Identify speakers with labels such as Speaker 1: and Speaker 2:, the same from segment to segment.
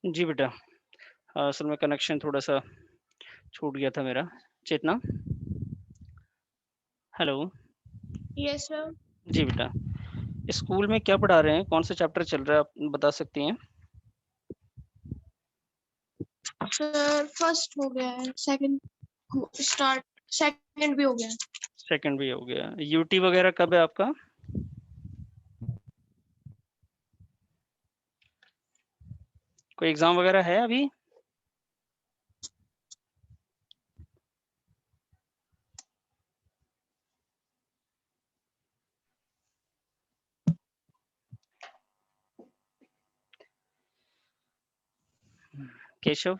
Speaker 1: जी बेटा, असल में कनेक्शन थोड़ा-सा छूट गया था मेरा। चेतना? हेलो?
Speaker 2: Yes sir.
Speaker 1: जी बेटा, स्कूल में क्या पढ़ा रहे हैं? कौन-सा चैप्टर चल रहा है आप बता सकती हैं?
Speaker 2: सर फर्स्ट हो गया है, सेकंड स्टार्ट, सेकंड भी हो गया है।
Speaker 1: सेकंड भी हो गया। यूटी वगैरह कब है आपका? कोई एग्ज़ाम वगैरह है अभी? केशव?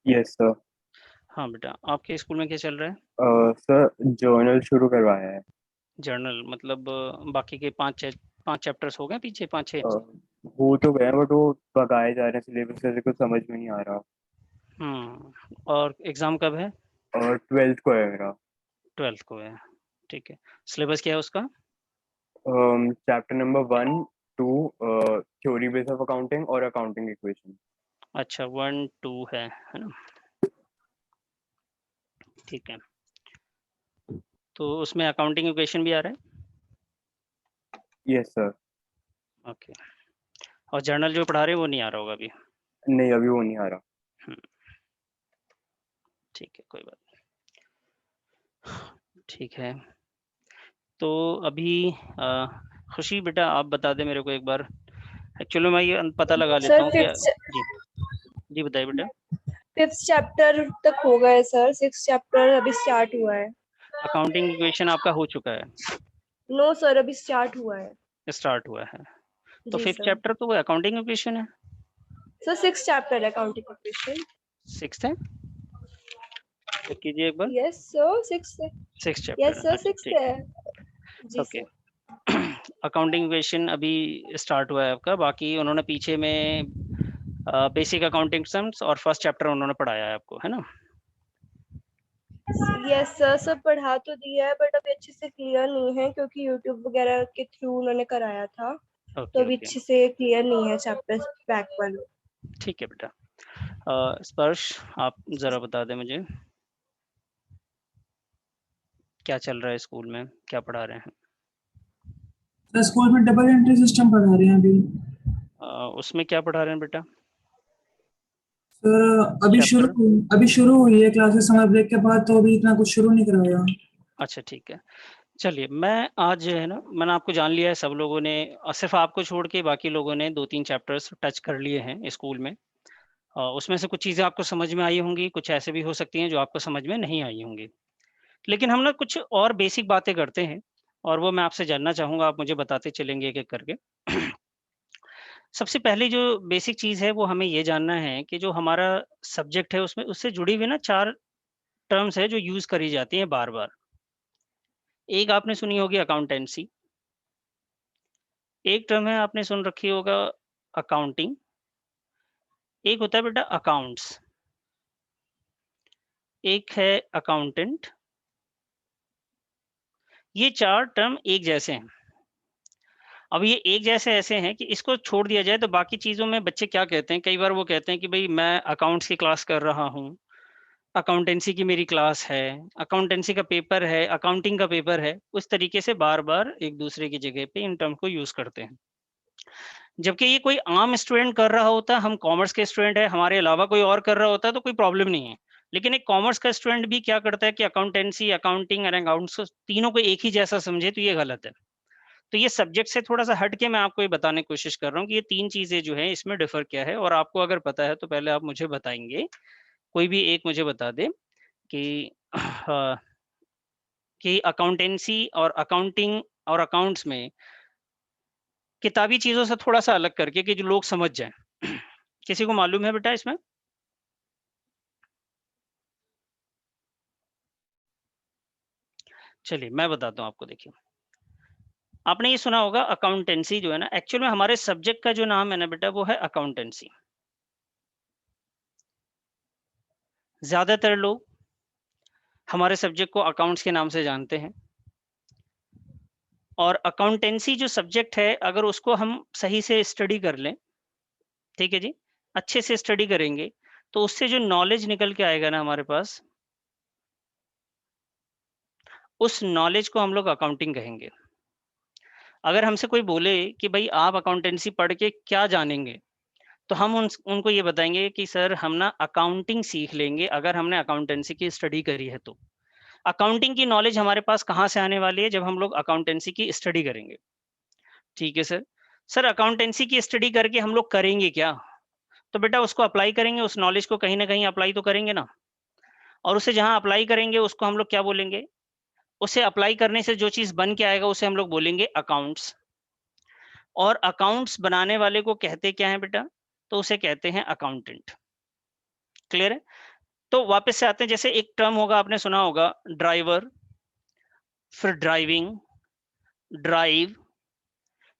Speaker 3: Yes sir.
Speaker 1: हाँ बेटा, आपके स्कूल में क्या चल रहा है?
Speaker 3: सर जर्नल शुरू करवाया है।
Speaker 1: जर्नल मतलब बाकी के 5 चैप्टर्स हो गए पीछे 5-6?
Speaker 3: हो तो गए बट वो पकाए जा रहे हैं, सिलेबस से कुछ समझ में नहीं आ रहा।
Speaker 1: और एग्ज़ाम कब है?
Speaker 3: और 12th को है मेरा।
Speaker 1: 12th को है, ठीक है। सिलेबस क्या है उसका?
Speaker 3: Chapter number 1, 2 theory base of accounting और अकाउंटिंग इक्वेशन।
Speaker 1: अच्छा 1-2 है ना? ठीक है। तो उसमें अकाउंटिंग इक्वेशन भी आ रहा है?
Speaker 3: Yes sir.
Speaker 1: ओके। और जर्नल जो पढ़ा रहे हैं वो नहीं आ रहा होगा अभी?
Speaker 3: नहीं, अभी वो नहीं आ रहा।
Speaker 1: हुँ, ठीक है, कोई बात नहीं। ठीक है, तो अभी खुशी बेटा आप बता दें मेरे को एक बार। एक्चुअली मैं ये पता लगा लेता
Speaker 4: सर
Speaker 1: हूँ कि जी, जी बताइए बेटा।
Speaker 4: फिफ्थ चैप्टर तक हो गए सर, सिक्स चैप्टर अभी स्टार्ट हुआ है।
Speaker 1: अकाउंटिंग इक्वेशन आपका हो चुका है?
Speaker 4: नो सर, अभी स्टार्ट हुआ है।
Speaker 1: स्टार्ट हुआ है, तो
Speaker 4: जी
Speaker 1: 5th
Speaker 4: सर।
Speaker 1: चैप्टर तो वो अकाउंटिंग इक्वेशन है?
Speaker 4: सर सिक्स चैप्टर है अकाउंटिंग इक्वेशन।
Speaker 1: 6th है? चेक कीजिए एक बार।
Speaker 4: यस सर, सिक्स है।
Speaker 1: 6th चैप्टर
Speaker 4: यस
Speaker 1: है,
Speaker 4: सर,
Speaker 1: अच्छा
Speaker 4: सिक्स
Speaker 1: ठीक
Speaker 4: है।
Speaker 1: है,
Speaker 4: जी
Speaker 1: ओके।
Speaker 4: सर।
Speaker 1: अकाउंटिंग इक्वेशन अभी स्टार्ट हुआ है आपका, बाकी उन्होंने पीछे में बेसिक अकाउंटिंग सम्स और फर्स्ट चैप्टर उन्होंने पढ़ाया है आपको, है ना?
Speaker 4: यस सर, सब पढ़ा तो दिया है बट अभी अच्छे से क्लियर नहीं है क्योंकि यूट्यूब वगैरह के थ्रू उन्होंने कराया था, तो
Speaker 1: ओके
Speaker 4: अभी
Speaker 1: ओके,
Speaker 4: अच्छे से क्लियर नहीं है चैप्टर बैक वाले।
Speaker 1: ठीक है बेटा। स्पर्श आप ज़रा बता दें मुझे, क्या चल रहा है स्कूल में, क्या पढ़ा रहे हैं?
Speaker 5: सर स्कूल में डबल एंट्री सिस्टम पढ़ा रहे हैं अभी।
Speaker 1: उसमें क्या पढ़ा रहे हैं बेटा?
Speaker 5: Sir
Speaker 1: chapter?
Speaker 5: अभी शुरू हुई है क्लासेस समर ब्रेक के बाद, तो अभी इतना कुछ शुरू नहीं करवाया।
Speaker 1: अच्छा ठीक है। चलिए, मैं आज जो है ना, मैंने आपको जान लिया है, सब लोगों ने सिर्फ़ आपको छोड़ के बाकी लोगों ने 2-3 चैप्टर्स टच कर लिए हैं स्कूल में। उसमें से कुछ चीज़ें आपको समझ में आई होंगी, कुछ ऐसे भी हो सकती हैं जो आपको समझ में नहीं आई होंगी। लेकिन हम ना कुछ और बेसिक बातें करते हैं और वो मैं आपसे जानना चाहूँगा, आप मुझे बताते चलेंगे एक-एक करके। सबसे पहले जो बेसिक चीज़ है वो हमें ये जानना है कि जो हमारा सब्जेक्ट है उसमें उससे जुड़ी हुई ना 4 टर्म्स है जो यूज़ करी जाती हैं बार-बार। एक आपने सुनी होगी अकाउंटेंसी, एक टर्म है आपने सुन रखी होगा अकाउंटिंग, एक होता है बेटा अकाउंट्स, एक है अकाउंटेंट। ये 4 टर्म एक जैसे हैं। अब ये एक जैसे ऐसे हैं कि इसको छोड़ दिया जाए तो बाकी चीज़ों में बच्चे क्या कहते हैं, कई बार वो कहते हैं कि भई मैं अकाउंट्स की क्लास कर रहा हूँ, अकाउंटेंसी की मेरी क्लास है, अकाउंटेंसी का पेपर है, अकाउंटिंग का पेपर है। उस तरीके से बार-बार एक दूसरे की जगह पे इन टर्म को यूज़ करते हैं। जबकि ये कोई आम स्टूडेंट कर रहा होता है, हम कॉमर्स के स्टूडेंट हैं, हमारे अलावा कोई और कर रहा होता है तो कोई प्रॉब्लम नहीं है। लेकिन एक कॉमर्स का स्टूडेंट भी क्या करता है कि अकाउंटेंसी, अकाउंटिंग और अकाउंट्स तीनों को एक ही जैसा समझे तो ये गलत है। तो ये सब्जेक्ट से थोड़ा-सा हट के मैं आपको ये बताने की कोशिश कर रहा हूँ कि ये 3 चीज़ें जो हैं इसमें डिफ़र क्या है, और आपको अगर पता है तो पहले आप मुझे बताएँगे। कोई भी एक मुझे बता दे कि कि अकाउंटेंसी और अकाउंटिंग और अकाउंट्स में किताबी चीज़ों से थोड़ा-सा अलग करके कि जो लोग समझ जाएँ। किसी को मालूम है बेटा इसमें? चलिए मैं बताता हूँ आपको, देखिए। आपने ये सुना होगा अकाउंटेंसी जो है ना, एक्चुअल में हमारे सब्जेक्ट का जो नाम है ना बेटा वो है अकाउंटेंसी। ज़्यादातर लोग हमारे सब्जेक्ट को अकाउंट्स के नाम से जानते हैं। और अकाउंटेंसी जो सब्जेक्ट है अगर उसको हम सही से स्टडी कर लें, ठीक है जी, अच्छे से स्टडी करेंगे तो उससे जो नॉलेज निकल के आएगा ना हमारे पास, उस नॉलेज को हम लोग अकाउंटिंग कहेंगे। अगर हमसे कोई बोले कि भाई आप अकाउंटेंसी पढ़ के क्या जानेंगे, तो हम उनको ये बताएंगे कि सर हम ना अकाउंटिंग सीख लेंगे अगर हमने अकाउंटेंसी की स्टडी करी है तो। अकाउंटिंग की नॉलेज हमारे पास कहाँ से आने वाली है, जब हम लोग अकाउंटेंसी की स्टडी करेंगे। ठीक है सर। सर अकाउंटेंसी की स्टडी करके हम लोग करेंगे क्या? तो बेटा उसको अप्लाई करेंगे, उस नॉलेज को कहीं ना कहीं अप्लाई तो करेंगे ना। और उसे जहां अप्लाई करेंगे उसको हम लोग क्या बोलेंगे? उसे अप्लाई करने से जो चीज बन के आएगा उसे हम लोग बोलेंगे अकाउंट्स। और अकाउंट्स बनाने वाले को कहते क्या है बेटा? तो उसे कहते हैं अकाउंटेंट। क्लियर है? तो वापस से आते हैं, जैसे एक टर्म होगा आपने सुना होगा ड्राइवर, फिर ड्राइविंग, ड्राइव।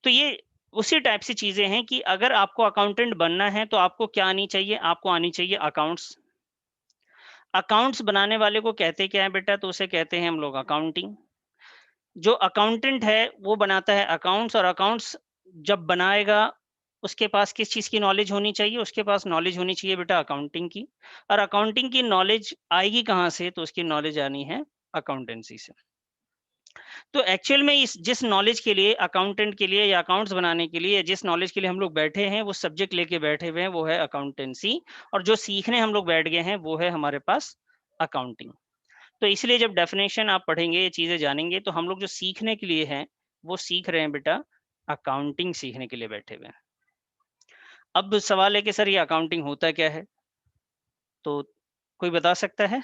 Speaker 1: तो ये उसी टाइप से चीजें हैं कि अगर आपको अकाउंटेंट बनना है तो आपको क्या आनी चाहिए? आपको आनी चाहिए अकाउंट्स। अकाउंट्स बनाने वाले को कहते क्या है बेटा? तो उसे कहते हैं हम लोग अकाउंटिंग। जो अकाउंटेंट है वो बनाता है अकाउंट्स, और अकाउंट्स जब बनाएगा उसके पास किस चीज की नॉलेज होनी चाहिए? उसके पास नॉलेज होनी चाहिए बेटा अकाउंटिंग की। और अकाउंटिंग की नॉलेज आएगी कहाँ से? तो उसकी नॉलेज आनी है अकाउंटेंसी से। तो एक्चुअल में इस जिस नॉलेज के लिए अकाउंटेंट के लिए या अकाउंट्स बनाने के लिए जिस नॉलेज के लिए हम लोग बैठे हैं, वो सब्जेक्ट लेके बैठे हुए हैं, वो है अकाउंटेंसी। और जो सीखने हम लोग बैठ गए हैं वो है हमारे पास अकाउंटिंग। तो इसलिए जब डेफिनेशन आप पढ़ेंगे, ये चीजें जानेंगे, तो हम लोग जो सीखने के लिए हैं वो सीख रहे हैं बेटा अकाउंटिंग सीखने के लिए बैठे हुए हैं। अब सवाल है कि सर ये अकाउंटिंग होता क्या है? तो कोई बता सकता है?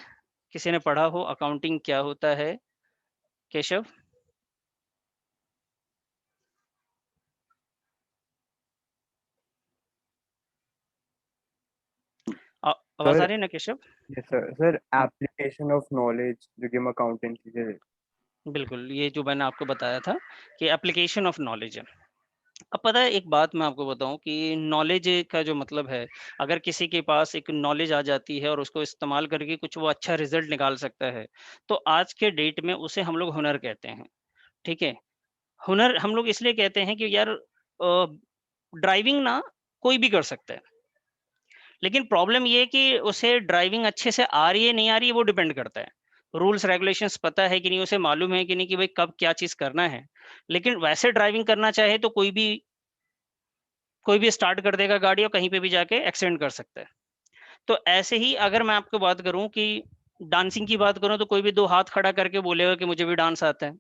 Speaker 1: किसी ने पढ़ा हो अकाउंटिंग क्या होता है? केशव, आवाज आ
Speaker 3: सर
Speaker 1: रही है ना Keshav?
Speaker 3: Yes sir. Sir application of knowledge जो कि हम अकाउंटेंसी से
Speaker 1: बिल्कुल, ये जो मैंने आपको बताया था कि एप्लीकेशन ऑफ नॉलेज है। अब पता है एक बात मैं आपको बताऊं कि नॉलेज का जो मतलब है, अगर किसी के पास एक नॉलेज आ जाती है और उसको इस्तेमाल करके कुछ वो अच्छा रिजल्ट निकाल सकता है, तो आज के डेट में उसे हम लोग हुनर कहते हैं। ठीक है? हुनर हम लोग इसलिए कहते हैं कि यार ड्राइविंग ना कोई भी कर सकता है, लेकिन प्रॉब्लम ये है कि उसे ड्राइविंग अच्छे से आ रही है नहीं आ रही है वो डिपेंड करता है। रूल्स रेगुलेशंस पता है कि नहीं, उसे मालूम है कि नहीं कि भाई कब क्या चीज करना है। लेकिन वैसे ड्राइविंग करना चाहे तो कोई भी स्टार्ट कर देगा गाड़ी और कहीं पे भी जाके एक्सीडेंट कर सकता है। तो ऐसे ही अगर मैं आपको बात करूं कि डांसिंग की बात करूं, तो कोई भी दो हाथ खड़ा करके बोलेगा कि मुझे भी डांस आता है।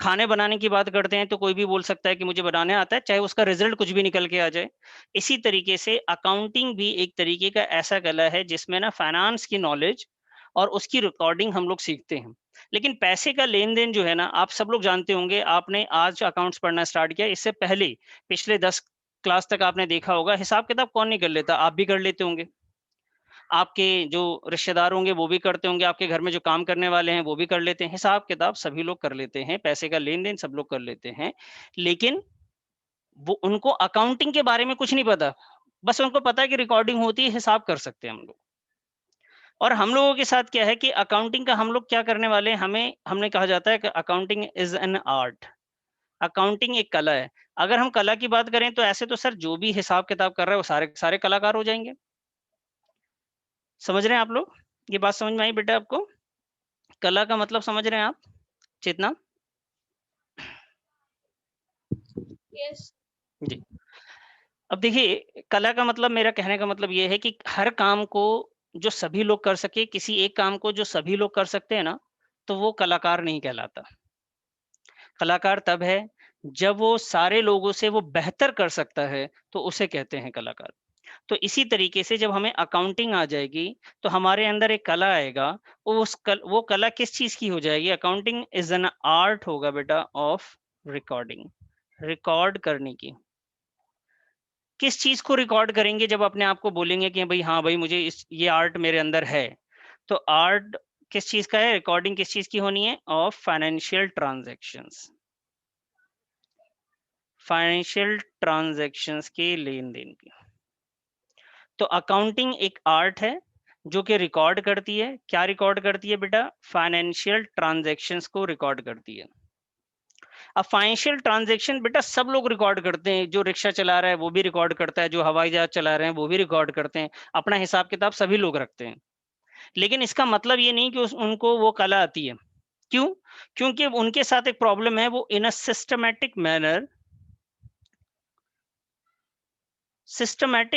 Speaker 1: खाने बनाने की बात करते हैं तो कोई भी बोल सकता है कि मुझे बनाने आता है, चाहे उसका रिजल्ट कुछ भी निकल के आ जाए। इसी तरीके से अकाउंटिंग भी एक तरीके का ऐसा कला है जिसमें ना फाइनेंस की नॉलेज और उसकी रिकॉर्डिंग हम लोग सीखते हैं। लेकिन पैसे का लेन देन जो है ना, आप सब लोग जानते होंगे, आपने आज अकाउंट्स पढ़ना स्टार्ट किया, इससे पहले पिछले 10 क्लास तक आपने देखा होगा हिसाब किताब कौन नहीं कर लेता? आप भी कर लेते होंगे, आपके जो रिश्तेदार होंगे वो भी करते होंगे, आपके घर में जो काम करने वाले हैं वो भी कर लेते हैं। हिसाब किताब सभी लोग कर लेते हैं, पैसे का लेन देन सब लोग कर लेते हैं। लेकिन वो उनको अकाउंटिंग के बारे में कुछ नहीं पता। बस उनको पता है कि रिकॉर्डिंग होती है, हिसाब कर सकते हैं हम लोग। और हम लोगों के साथ क्या है कि अकाउंटिंग का हम लोग क्या करने वाले हैं, हमने कहा जाता है कि accounting is an art. Accounting एक कला है। अगर हम कला की बात करें तो ऐसे तो सर जो भी हिसाब किताब कर रहा है वो सारे सारे कलाकार हो जाएंगे। समझ रहे हैं आप लोग? ये बात समझ में आई बेटा आपको? कला का मतलब समझ रहे हैं आप? चेतना
Speaker 2: यस।
Speaker 1: जी। अब देखिए, कला का मतलब, मेरा कहने का मतलब ये है कि हर काम को जो सभी लोग कर सके, किसी एक काम को जो सभी लोग कर सकते हैं ना, तो वो कलाकार नहीं कहलाता। कलाकार तब है जब वो सारे लोगों से वो बेहतर कर सकता है, तो उसे कहते हैं कलाकार। तो इसी तरीके से जब हमें अकाउंटिंग आ जाएगी तो हमारे अंदर एक कला आएगा। वो कला किस चीज की हो जाएगी? अकाउंटिंग इज एन आर्ट होगा बेटा ऑफ रिकॉर्डिंग, रिकॉर्ड करने की। किस चीज को रिकॉर्ड करेंगे? जब अपने आप को बोलेंगे कि भाई हाँ भाई मुझे ये आर्ट मेरे अंदर है, तो आर्ट किस चीज का है? रिकॉर्डिंग किस चीज की होनी है? Of financial transactions, financial transactions के लेन देन की। तो अकाउंटिंग एक आर्ट है जो कि रिकॉर्ड करती है। क्या रिकॉर्ड करती है बेटा? फाइनेंशियल ट्रांजैक्शंस को रिकॉर्ड करती है। अब फाइनेंशियल ट्रांजैक्शन बेटा सब लोग रिकॉर्ड करते हैं, जो रिक्शा चला रहा है वो भी रिकॉर्ड करता है, जो हवाई जहाज चला रहे हैं वो भी रिकॉर्ड करते हैं, अपना हिसाब किताब सभी लोग रखते हैं। लेकिन इसका मतलब ये नहीं कि उनको वो कला आती है। क्यों? क्योंकि उनके साथ एक प्रॉब्लम है, वो इन अ सिस्टमैटिक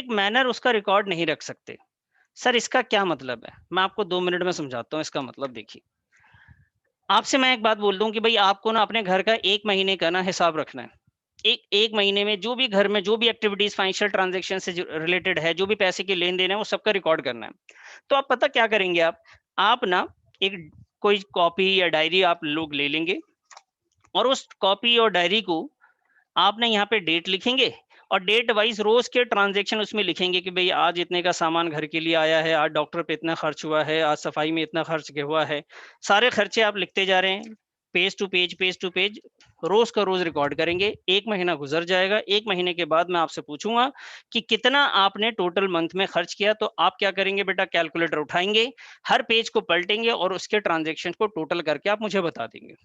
Speaker 1: मैनर उसका रिकॉर्ड नहीं रख सकते। सर इसका क्या मतलब है? मैं आपको 2 मिनट में समझाता हूँ इसका मतलब। देखिए, आपसे मैं एक बात बोल दूं कि भाई आपको ना अपने घर का 1 महीने का ना हिसाब रखना है। एक महीने में जो भी घर में जो भी एक्टिविटीज फाइनेंशियल ट्रांजैक्शन से रिलेटेड है, जो भी पैसे के लेन देन है, वो सबका रिकॉर्ड करना है। तो आप पता क्या करेंगे, आप ना एक कोई कॉपी या डायरी आप लोग ले लेंगे, और उस कॉपी और डायरी को आपने यहाँ पे डेट लिखेंगे, और डेट वाइज रोज के ट्रांजैक्शन उसमें लिखेंगे कि भाई आज इतने का सामान घर के लिए आया है, आज डॉक्टर पे इतना खर्च हुआ है, आज सफाई में इतना खर्च हुआ है। सारे खर्चे आप लिखते जा रहे हैं, पेज टू पेज रोज का रोज रिकॉर्ड करेंगे। 1 महीना गुजर जाएगा, 1 महीने के बाद मैं आपसे पूछूंगा कि कितना आपने टोटल मंथ में खर्च किया। तो आप क्या करेंगे बेटा, कैलकुलेटर उठाएंगे, हर पेज को पलटेंगे और उसके ट्रांजेक्शन को टोटल करके आप मुझे बता देंगे।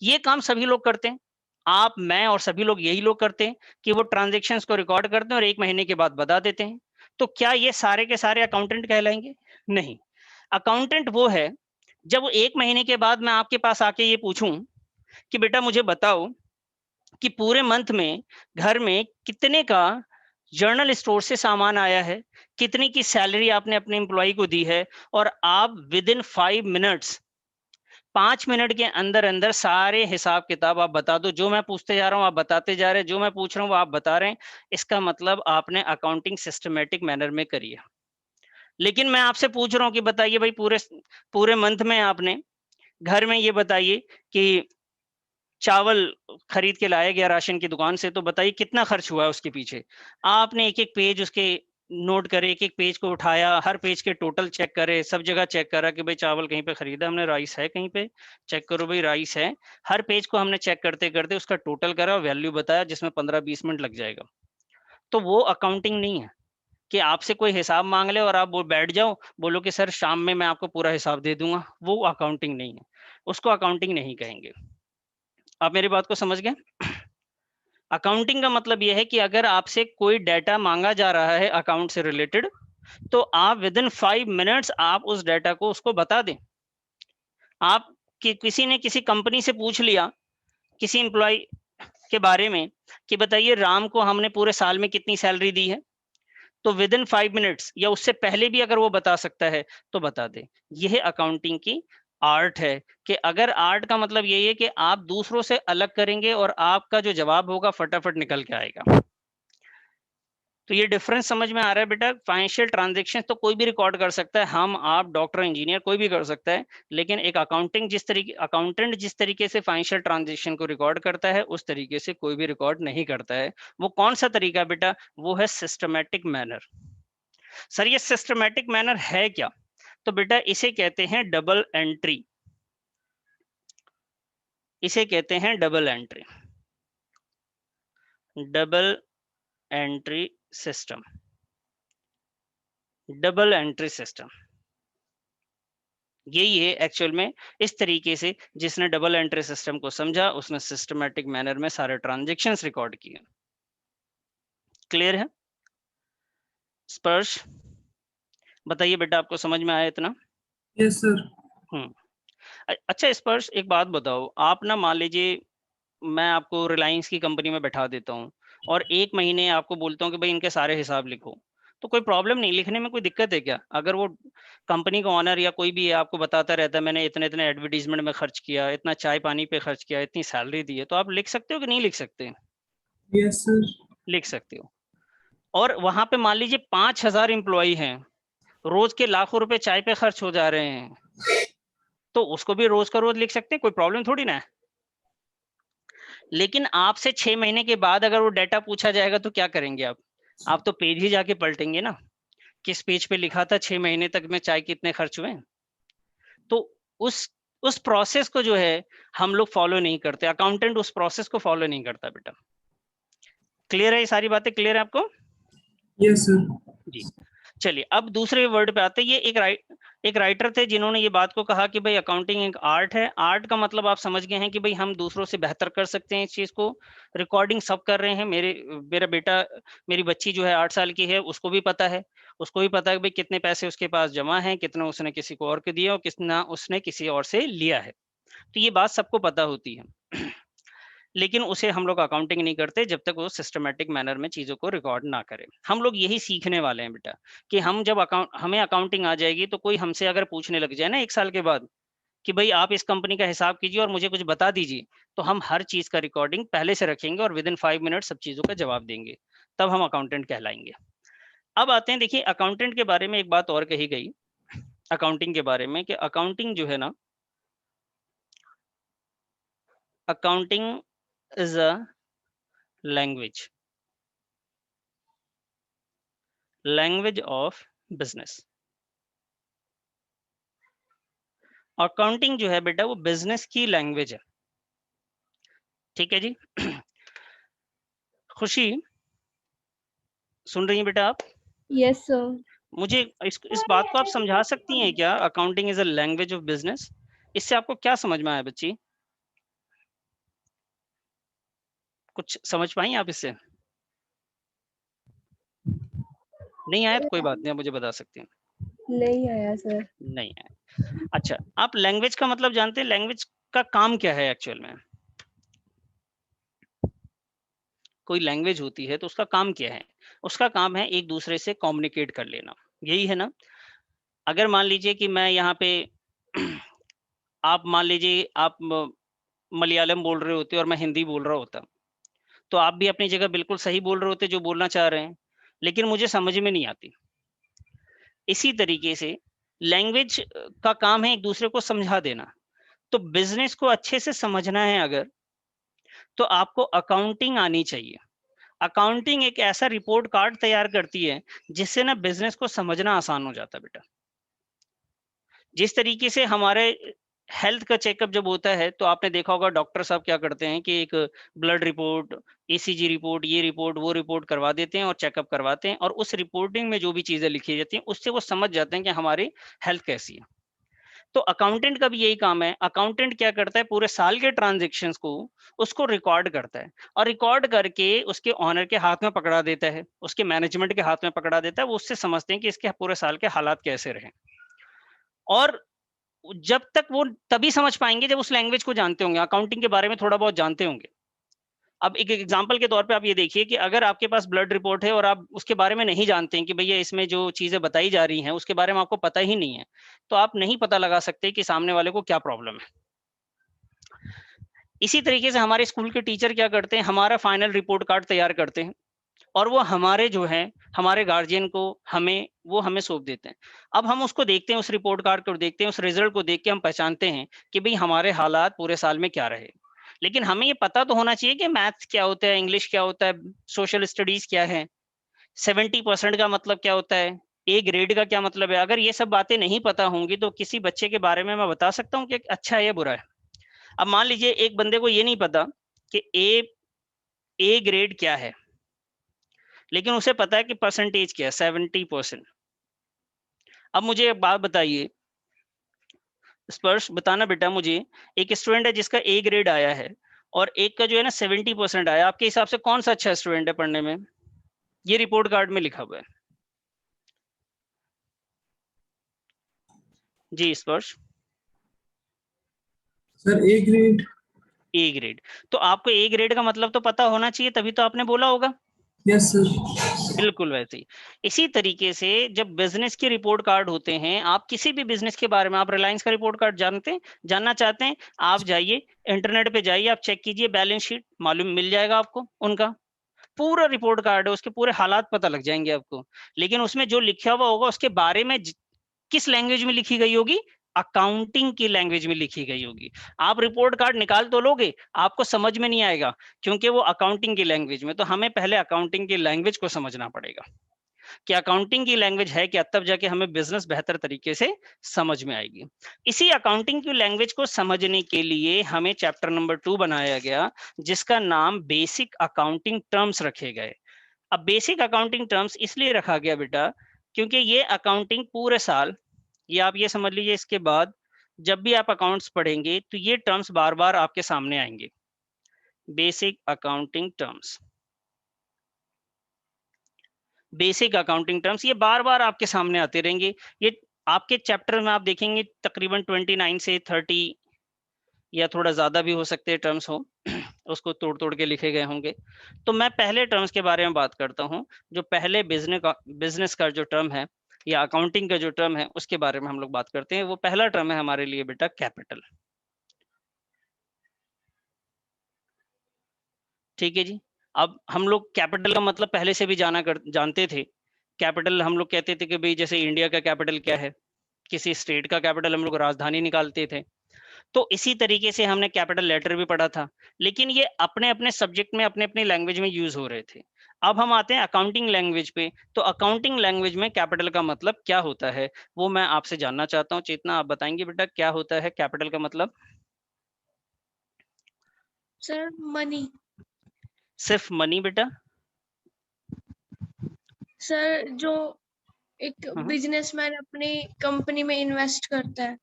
Speaker 1: ये काम सभी लोग करते हैं, आप, मैं और सभी लोग यही लोग करते हैं कि वो ट्रांजैक्शंस को रिकॉर्ड करते हैं और 1 महीने के बाद बता देते हैं। तो क्या ये सारे के सारे अकाउंटेंट कहलाएंगे? नहीं। अकाउंटेंट वो है जब 1 महीने के बाद मैं आपके पास आके ये पूछूं कि बेटा मुझे बताओ कि पूरे मंथ में घर में कितने का जर्नल स्टोर से सामान आया है, कितनी की सैलरी आपने अपने एम्प्लॉय को दी है, और आप विद इन 5 मिनट्स 5 मिनट के अंदर अंदर सारे हिसाब किताब आप बता दो। जो मैं पूछते जा रहा हूं आप बताते जा रहे हैं, जो मैं पूछ रहा हूं वो आप बता रहे हैं। इसका मतलब आपने अकाउंटिंग सिस्टमेटिक मैनर में करी है। लेकिन मैं आपसे पूछ रहा हूं कि बताइए भाई, पूरे मंथ में आपने घर में ये बताइए कि चावल खरीद के लाया गया राशन की दुकान से, तो बताइए कितना खर्च हुआ है उसके पीछे। आपने एक एक पेज उसके नोट करे, एक एक पेज को उठाया, हर पेज के टोटल चेक करे, सब जगह चेक करा कि भाई चावल कहीं पे खरीदा हमने, राइस है कहीं पे, चेक करो भाई राइस है। हर पेज को हमने चेक करते करते उसका टोटल करा, वैल्यू बताया, जिसमें 15-20 मिनट लग जाएगा। तो वो अकाउंटिंग नहीं है कि आपसे कोई हिसाब मांग ले और आप वो बैठ जाओ, बोलो कि सर शाम में मैं आपको पूरा हिसाब दे दूंगा। वो अकाउंटिंग नहीं है, उसको अकाउंटिंग नहीं कहेंगे। आप मेरी बात को समझ गए? अकाउंटिंग का मतलब यह है कि अगर आपसे कोई डाटा मांगा जा रहा है अकाउंट से रिलेटेड, तो आप विद इन 5 मिनट्स आप उस डाटा को उसको बता दें। आप किसी ने किसी कंपनी से पूछ लिया किसी एम्प्लॉय के बारे में कि बताइए राम को हमने पूरे साल में कितनी सैलरी दी है, तो विद इन 5 मिनट्स या उससे पहले भी अगर वो बता सकता है तो बता दे। यह अकाउंटिंग की आर्ट है कि अगर आर्ट का मतलब यही है कि आप दूसरों से अलग करेंगे और आपका जो जवाब होगा फटाफट निकल के आएगा। तो ये डिफरेंस समझ में आ रहा है बेटा? फाइनेंशियल ट्रांजैक्शन तो कोई भी रिकॉर्ड कर सकता है, हम, आप, डॉक्टर, इंजीनियर कोई भी कर सकता है, लेकिन एक अकाउंटेंट जिस तरीके से फाइनेंशियल ट्रांजैक्शन को रिकॉर्ड करता है उस तरीके से कोई भी रिकॉर्ड नहीं करता है। वो कौन सा तरीका बेटा? वो है सिस्टमैटिक मैनर। सर ये सिस्टमैटिक मैनर है क्या? तो बेटा इसे कहते हैं डबल एंट्री, इसे कहते हैं double entry, double entry system, double entry system. यही है एक्चुअल में, इस तरीके से जिसने डबल एंट्री सिस्टम को समझा उसने सिस्टमैटिक मैनर में सारे ट्रांजैक्शंस रिकॉर्ड किए। क्लियर है? स्पर्श बताइए बेटा, आपको समझ में आया इतना?
Speaker 5: Yes sir.
Speaker 1: अच्छा स्पर्श एक बात बताओ, आप ना मान लीजिए मैं आपको रिलायंस की कंपनी में बैठा देता हूँ और 1 महीने आपको बोलता हूँ कि भाई इनके सारे हिसाब लिखो, तो कोई प्रॉब्लम नहीं, लिखने में कोई दिक्कत है क्या? अगर वो कंपनी का ऑनर या कोई भी है आपको बताता रहता है मैंने इतने इतने एडवर्टीजमेंट में खर्च किया, इतना चाय पानी पे खर्च किया, इतनी सैलरी दी है, तो आप लिख सकते हो कि नहीं लिख सकते?
Speaker 5: Yes sir.
Speaker 1: लिख सकते हो। और वहां पे मान लीजिए 5,000 एम्प्लॉई हैं, रोज के लाखों रुपए चाय पे खर्च हो जा रहे हैं, तो उसको भी रोज का रोज लिख सकते हैं, कोई प्रॉब्लम थोड़ी ना है। लेकिन आपसे 6 महीने के बाद अगर वो डाटा पूछा जाएगा तो क्या करेंगे आप तो पेज ही जाके पलटेंगे ना, किस पेज पे लिखा था 6 महीने तक में चाय कितने खर्च हुए। तो उस प्रोसेस को जो है हम लोग फॉलो नहीं करते, अकाउंटेंट उस प्रोसेस को फॉलो नहीं करता बेटा। क्लियर है? ये सारी बातें क्लियर है आपको?
Speaker 5: Yes sir.
Speaker 1: जी। चलिए अब दूसरे वर्ड पे आते हैं। ये एक राइटर थे जिन्होंने ये बात को कहा कि भाई अकाउंटिंग एक आर्ट है। आर्ट का मतलब आप समझ गए हैं कि भाई हम दूसरों से बेहतर कर सकते हैं इस चीज को। रिकॉर्डिंग सब कर रहे हैं। मेरा बेटा, मेरी बच्ची जो है 8 साल की है, उसको भी पता है। उसको भी पता है कि भाई कितने पैसे उसके पास जमा हैं, कितना उसने किसी को और के दिया और कितना उसने किसी और से लिया है। तो ये बात सबको पता होती है। लेकिन उसे हम लोग अकाउंटिंग नहीं करते जब तक वो सिस्टमैटिक मैनर में चीज़ों को रिकॉर्ड ना करें। हम लोग यही सीखने वाले हैं बेटा, कि हम जब हमें अकाउंटिंग आ जाएगी तो कोई हमसे अगर पूछने लग जाए ना 1 साल के बाद कि भाई आप इस कंपनी का हिसाब कीजिए और मुझे कुछ बता दीजिए, तो हम हर चीज़ का रिकॉर्डिंग पहले से रखेंगे और विदिन 5 मिनट सब चीज़ों का जवाब देंगे। तब हम अकाउंटेंट कहलाएंगे। अब आते हैं, देखिए अकाउंटेंट के बारे में एक बात और कही गई अकाउंटिंग के बारे में, कि अकाउंटिंग जो है ना, accounting is a language of business. Accounting जो है बेटा वो बिजनेस की लैंग्वेज है। ठीक है जी। खुशी, सुन रही हैं बेटा आप?
Speaker 4: Yes sir.
Speaker 1: मुझे इस बात को आप समझा सकती हैं क्या, accounting is a language of business? इससे आपको क्या समझ में आया बच्ची? कुछ समझ पाई आप इससे? नहीं आया तो कोई बात नहीं, आप मुझे बता सकती हैं।
Speaker 4: नहीं आया सर।
Speaker 1: नहीं आया। अच्छा, आप लैंग्वेज का मतलब जानते हैं? लैंग्वेज का काम क्या है एक्चुअल में? कोई लैंग्वेज होती है तो उसका काम क्या है? उसका काम है एक दूसरे से कम्युनिकेट कर लेना, यही है ना? अगर मान लीजिए कि मैं यहाँ पे आप मान लीजिए आप मलयालम बोल रहे होते और मैं हिंदी बोल रहा होता, तो आप भी अपनी जगह बिल्कुल सही बोल रहे होते जो बोलना चाह रहे हैं, लेकिन मुझे समझ में नहीं आती। इसी तरीके से लैंग्वेज का काम है एक दूसरे को समझा देना। तो बिजनेस को अच्छे से समझना है अगर, तो आपको अकाउंटिंग आनी चाहिए। अकाउंटिंग एक ऐसा रिपोर्ट कार्ड तैयार करती है जिससे ना बिजनेस को समझना आसान हो जाता है बेटा। जिस तरीके से हमारे हेल्थ का चेकअप जब होता है तो आपने देखा होगा डॉक्टर साहब क्या करते हैं कि एक ब्लड रिपोर्ट, ईसीजी रिपोर्ट, ये रिपोर्ट वो रिपोर्ट करवा देते हैं और चेकअप करवाते हैं, और उस रिपोर्टिंग में जो भी चीजें लिखी जाती हैं उससे वो समझ जाते हैं कि हमारी हेल्थ कैसी है। तो अकाउंटेंट का भी यही काम है। अकाउंटेंट क्या करता है, पूरे साल के ट्रांजेक्शन्स को उसको रिकॉर्ड करता है और रिकॉर्ड करके उसके ऑनर के हाथ में पकड़ा देता है, उसके मैनेजमेंट के हाथ में पकड़ा देता है। वो उससे समझते हैं कि इसके पूरे साल के हालात कैसे रहे। और जब तक वो तभी समझ पाएंगे जब उस लैंग्वेज को जानते होंगे, अकाउंटिंग के बारे में थोड़ा बहुत जानते होंगे। अब एक एग्जांपल के तौर पे आप ये देखिए कि अगर आपके पास ब्लड रिपोर्ट है और आप उसके बारे में नहीं जानते हैं कि भैया इसमें जो चीजें बताई जा रही हैं उसके बारे में आपको पता ही नहीं है, तो आप नहीं पता लगा सकते कि सामने वाले को क्या प्रॉब्लम है। इसी तरीके से हमारे स्कूल के टीचर क्या करते हैं, हमारा फाइनल रिपोर्ट कार्ड तैयार करते हैं और वो हमारे जो है हमारे गार्जियन को हमें सौंप देते हैं। अब हम उसको देखते हैं, उस रिपोर्ट कार्ड को देखते हैं, उस रिजल्ट को देख के हम पहचानते हैं कि भाई हमारे हालात पूरे साल में क्या रहे। लेकिन हमें ये पता तो होना चाहिए कि मैथ्स क्या होता है, इंग्लिश क्या होता है, सोशल स्टडीज क्या है, 70% का मतलब क्या होता है, ए ग्रेड का क्या मतलब है। अगर ये सब बातें नहीं पता होंगी तो किसी बच्चे के बारे में मैं बता सकता हूँ कि अच्छा है या बुरा है? अब मान लीजिए एक बंदे को ये नहीं पता कि ए ग्रेड क्या है, लेकिन उसे पता है कि परसेंटेज क्या है, 70%। अब मुझे एक बात बताइए स्पर्श, बताना बेटा मुझे, एक स्टूडेंट है जिसका ए ग्रेड आया है और एक का जो है ना 70% आया, आपके हिसाब से कौन सा अच्छा स्टूडेंट है पढ़ने में? ये रिपोर्ट कार्ड में लिखा हुआ है जी स्पर्श।
Speaker 5: Sir A grade.
Speaker 1: A grade, तो आपको ए ग्रेड का मतलब तो पता होना चाहिए, तभी तो आपने बोला होगा।
Speaker 5: Yes sir.
Speaker 1: बिल्कुल वैसे ही। इसी तरीके से जब बिजनेस के रिपोर्ट कार्ड होते हैं, आप किसी भी बिजनेस के बारे में, आप रिलायंस का रिपोर्ट कार्ड जानना चाहते हैं, आप जाइए इंटरनेट पे जाइए, आप चेक कीजिए बैलेंस शीट, मालूम मिल जाएगा आपको, उनका पूरा रिपोर्ट कार्ड है, उसके पूरे हालात पता लग जाएंगे आपको। लेकिन उसमें जो लिखा हुआ होगा उसके बारे में किस लैंग्वेज में लिखी गई होगी? अकाउंटिंग की लैंग्वेज में लिखी गई होगी। आप रिपोर्ट कार्ड निकाल तो लोगे, आपको समझ में नहीं आएगा क्योंकि वो अकाउंटिंग की लैंग्वेज में। तो हमें पहले अकाउंटिंग की लैंग्वेज को समझना पड़ेगा कि अकाउंटिंग की लैंग्वेज है क्या, तब जाके हमें बिजनेस बेहतर तरीके से समझ में आएगी। इसी अकाउंटिंग की लैंग्वेज को समझने के लिए हमें चैप्टर नंबर 2 बनाया गया, जिसका नाम बेसिक अकाउंटिंग टर्म्स रखे गए। अब बेसिक अकाउंटिंग टर्म्स इसलिए रखा गया बेटा क्योंकि ये अकाउंटिंग पूरे साल, ये आप ये समझ लीजिए, इसके बाद जब भी आप अकाउंट्स पढ़ेंगे तो ये टर्म्स बार बार आपके सामने आएंगे। Basic accounting terms, basic accounting terms, ये बार बार आपके सामने आते रहेंगे। ये आपके चैप्टर में आप देखेंगे तकरीबन 29 से 30 या थोड़ा ज़्यादा भी हो सकते हैं टर्म्स हो, उसको तोड़ तोड़ के लिखे गए होंगे। तो मैं पहले टर्म्स के बारे में बात करता हूँ। जो पहले बिजनेस का जो टर्म है या अकाउंटिंग का जो टर्म है उसके बारे में हम लोग बात करते हैं। वो पहला टर्म है हमारे लिए बेटा कैपिटल। ठीक है जी। अब हम लोग कैपिटल का मतलब पहले से भी जानते थे। कैपिटल हम लोग कहते थे कि भाई जैसे इंडिया का कैपिटल क्या है, किसी स्टेट का कैपिटल हम लोग राजधानी निकालते थे। तो इसी तरीके से हमने कैपिटल लेटर भी पढ़ा था, लेकिन ये अपने अपने सब्जेक्ट में अपने अपने लैंग्वेज में यूज हो रहे थे। अब हम आते हैं अकाउंटिंग लैंग्वेज पे। तो अकाउंटिंग लैंग्वेज में कैपिटल का मतलब क्या होता है वो मैं आपसे जानना चाहता हूँ। चेतना, आप बताएंगे बेटा क्या होता है कैपिटल का मतलब?
Speaker 2: Sir money.
Speaker 1: सिर्फ मनी बेटा?
Speaker 2: सर जो एक
Speaker 1: हाँ।
Speaker 2: बिजनेसमैन अपनी कंपनी में इन्वेस्ट करता है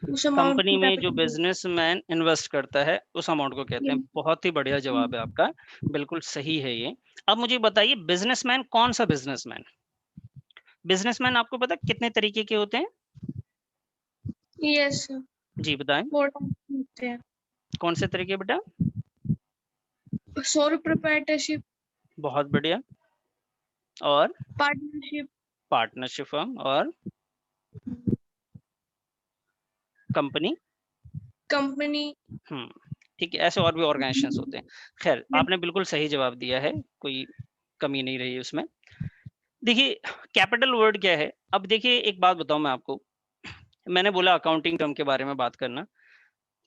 Speaker 2: उस अमाउंट
Speaker 1: कंपनी
Speaker 2: को
Speaker 1: में जो
Speaker 2: कैपिटल।
Speaker 1: बिजनेसमैन इन्वेस्ट करता है उस अमाउंट को कहते हैं। बहुत ही बढ़िया जवाब है आपका, बिल्कुल सही है ये। अब मुझे बताइए बिजनेसमैन कौन सा बिजनेसमैन? बिजनेसमैन आपको पता कितने तरीके के होते हैं?
Speaker 2: यस सर,
Speaker 1: जी बताएं।
Speaker 2: 4 टाइप्स होते हैं।
Speaker 1: कौन से तरीके बेटा?
Speaker 2: सोल प्रोप्राइटरशिप,
Speaker 1: बहुत बढ़िया। और
Speaker 2: पार्टनरशिप,
Speaker 1: पार्टनरशिप फर्म, और कंपनी।
Speaker 2: कंपनी।
Speaker 1: ठीक है, ऐसे और भी ऑर्गेनाइजेशंस होते हैं। खैर आपने बिल्कुल सही जवाब दिया है, कोई कमी नहीं रही उसमें। देखिए कैपिटल वर्ड क्या है। अब देखिए एक बात बताऊं मैं आपको, मैंने बोला अकाउंटिंग टर्म के बारे में बात करना।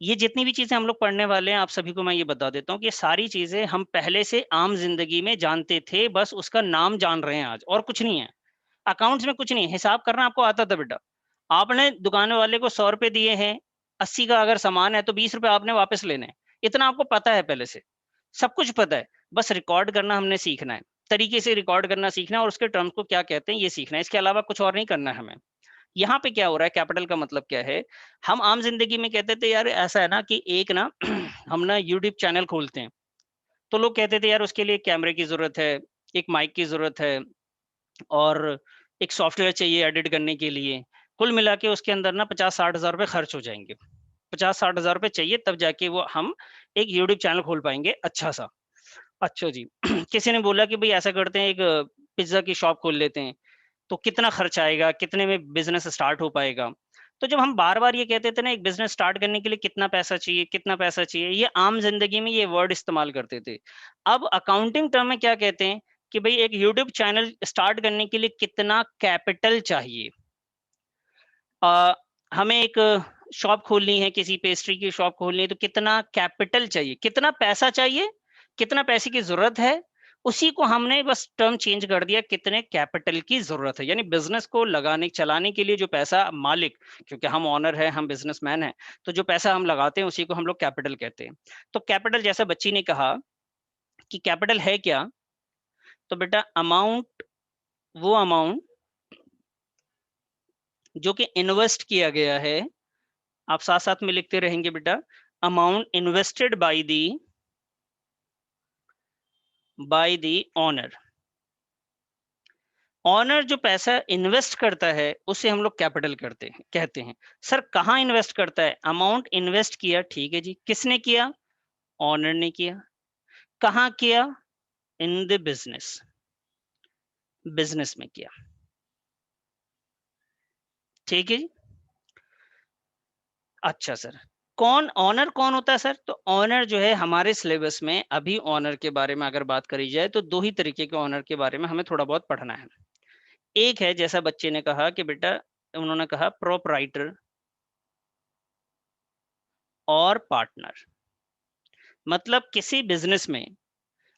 Speaker 1: ये जितनी भी चीजें हम लोग पढ़ने वाले हैं आप सभी को मैं ये बता देता हूँ कि ये सारी चीजें हम पहले से आम जिंदगी में जानते थे, बस उसका नाम जान रहे हैं आज, और कुछ नहीं है। अकाउंट्स में कुछ नहीं, हिसाब करना आपको आता था बेटा। आपने दुकान वाले को 100 रुपए दिए हैं, 80 का अगर सामान है तो 20 रुपए आपने वापस लेने हैं। इतना आपको पता है, पहले से सब कुछ पता है। बस रिकॉर्ड करना हमने सीखना है, तरीके से रिकॉर्ड करना सीखना है, और उसके टर्म्स को क्या कहते हैं ये सीखना है। इसके अलावा कुछ और नहीं करना है हमें। यहाँ पे क्या हो रहा है, कैपिटल का मतलब क्या है? हम आम जिंदगी में कहते थे यार ऐसा है ना कि एक ना हम ना यूट्यूब चैनल खोलते हैं, तो लोग कहते थे यार उसके लिए कैमरे की जरूरत है, एक माइक की जरूरत है, और एक सॉफ्टवेयर चाहिए एडिट करने के लिए। कुल मिला के उसके अंदर ना 50-60 हजार रुपए खर्च हो जाएंगे। 50-60 हजार रुपए चाहिए तब जाके वो हम एक यूट्यूब चैनल खोल पाएंगे अच्छा सा। अच्छा जी किसी ने बोला कि भाई ऐसा करते हैं, एक पिज्जा की शॉप खोल लेते हैं, तो कितना खर्च आएगा, कितने में बिजनेस स्टार्ट हो पाएगा? तो जब हम बार बार ये कहते थे ना एक बिजनेस स्टार्ट करने के लिए कितना पैसा चाहिए, कितना पैसा चाहिए, ये आम जिंदगी में ये वर्ड इस्तेमाल करते थे। अब अकाउंटिंग टर्म में क्या कहते हैं कि भाई एक यूट्यूब चैनल स्टार्ट करने के लिए कितना कैपिटल चाहिए। हमें एक शॉप खोलनी है, किसी पेस्ट्री की शॉप खोलनी है, तो कितना कैपिटल चाहिए, कितना पैसा चाहिए, कितना पैसे की जरूरत है। उसी को हमने बस टर्म चेंज कर दिया, कितने कैपिटल की जरूरत है। यानी बिजनेस को लगाने चलाने के लिए जो पैसा मालिक, क्योंकि हम ओनर है, हम बिजनेसमैन है, तो जो पैसा हम लगाते हैं उसी को हम लोग कैपिटल कहते हैं। तो कैपिटल, जैसा बच्ची ने कहा कि कैपिटल है क्या, तो बेटा अमाउंट, वो अमाउंट जो कि इन्वेस्ट किया गया है, आप साथ साथ में लिखते रहेंगे बेटा, amount invested by the owner. Owner जो पैसा इन्वेस्ट करता है उसे हम लोग कैपिटल कहते हैं। सर कहाँ इन्वेस्ट करता है? अमाउंट इन्वेस्ट किया, ठीक है जी, किसने किया? ऑनर ने किया। कहाँ किया? इन द बिजनेस, बिजनेस में किया। ठीक है जी। अच्छा सर, कौन ऑनर कौन होता है सर? तो ऑनर जो है हमारे सिलेबस में अभी ऑनर के बारे में अगर बात करी जाए तो दो ही तरीके के ऑनर के बारे में हमें थोड़ा बहुत पढ़ना है। एक है, जैसा बच्चे ने कहा कि बेटा, उन्होंने कहा प्रोपराइटर और पार्टनर। मतलब किसी बिजनेस में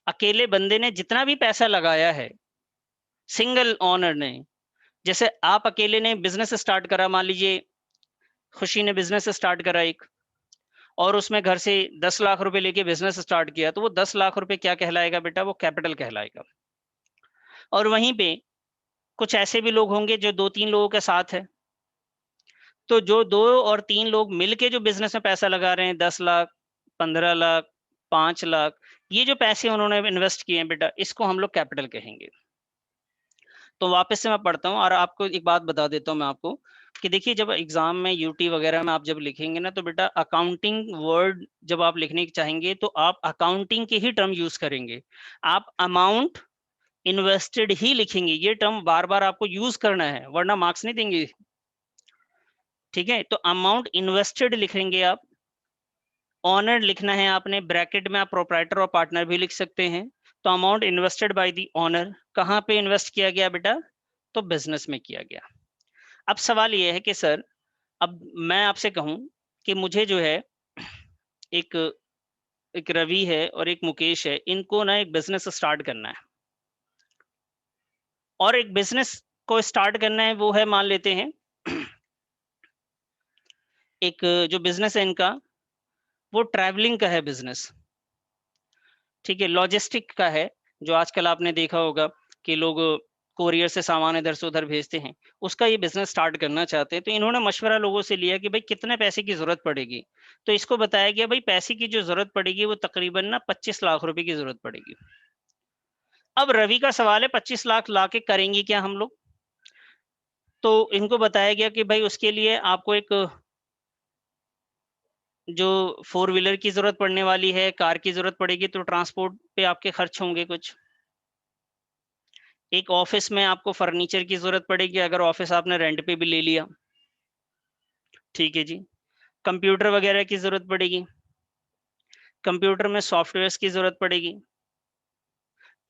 Speaker 1: अकेले बंदे ने जितना भी पैसा लगाया है, सिंगल ऑनर ने, जैसे आप अकेले ने बिजनेस स्टार्ट करा, मान लीजिए खुशी ने बिजनेस स्टार्ट करा एक, और उसमें घर से 10 लाख रुपए लेके बिजनेस स्टार्ट किया, तो वो 10 लाख रुपए क्या कहलाएगा बेटा? वो कैपिटल कहलाएगा। और वहीं पे कुछ ऐसे भी लोग होंगे जो 2-3 लोगों के साथ है। तो जो 2 और 3 लोग मिलके जो बिज़नेस में पैसा लगा रहे हैं 10 लाख, 15 लाख, 5 लाख, ये जो पैसे उन्होंने इन्वेस्ट किए हैं बेटा, इसको हम लोग कैपिटल कहेंगे। तो वापस से मैं पढ़ता हूँ और आपको एक बात बता देता हूँ मैं आपको कि देखिए जब एग्जाम में यूटी वगैरह में आप जब लिखेंगे ना तो बेटा अकाउंटिंग वर्ड जब आप लिखने चाहेंगे तो आप अकाउंटिंग के ही टर्म यूज करेंगे। आप अमाउंट इन्वेस्टेड ही लिखेंगे, ये टर्म बार बार आपको यूज करना है वरना मार्क्स नहीं देंगे। ठीक है, तो अमाउंट इन्वेस्टेड लिखेंगे आप। ऑनर लिखना है आपने, ब्रैकेट में आप प्रोप्राइटर और पार्टनर भी लिख सकते हैं। तो amount invested by the owner, कहाँ पे इन्वेस्ट किया गया बेटा? तो बिजनेस में किया गया। अब सवाल ये है कि सर अब मैं आपसे कहूं कि मुझे जो है एक एक रवि है और एक मुकेश है, इनको ना एक बिजनेस स्टार्ट करना है और एक बिजनेस को स्टार्ट करना है वो है, मान लेते हैं एक जो बिजनेस है इनका वो ट्रैवलिंग का है बिजनेस। ठीक है, लॉजिस्टिक का है, जो आजकल आपने देखा होगा कि लोग कोरियर से सामान इधर से उधर भेजते हैं, उसका ये बिजनेस स्टार्ट करना चाहते हैं। तो इन्होंने मशवरा लोगों से लिया कि भाई कितने पैसे की जरूरत पड़ेगी। तो इसको बताया गया भाई पैसे की जो जरूरत पड़ेगी वो तकरीबन ना 25 लाख रुपए की जरूरत पड़ेगी। अब रवि का सवाल है 25 लाख लाके करेंगे क्या हम लोग? तो इनको बताया गया कि भाई उसके लिए आपको एक जो 4 व्हीलर की जरूरत पड़ने वाली है, कार की जरूरत पड़ेगी, तो ट्रांसपोर्ट पे आपके खर्च होंगे कुछ। एक ऑफिस में आपको फर्नीचर की जरूरत पड़ेगी अगर ऑफिस आपने रेंट पे भी ले लिया। ठीक है जी, कंप्यूटर वगैरह की जरूरत पड़ेगी, कंप्यूटर में सॉफ्टवेयर्स की जरूरत पड़ेगी,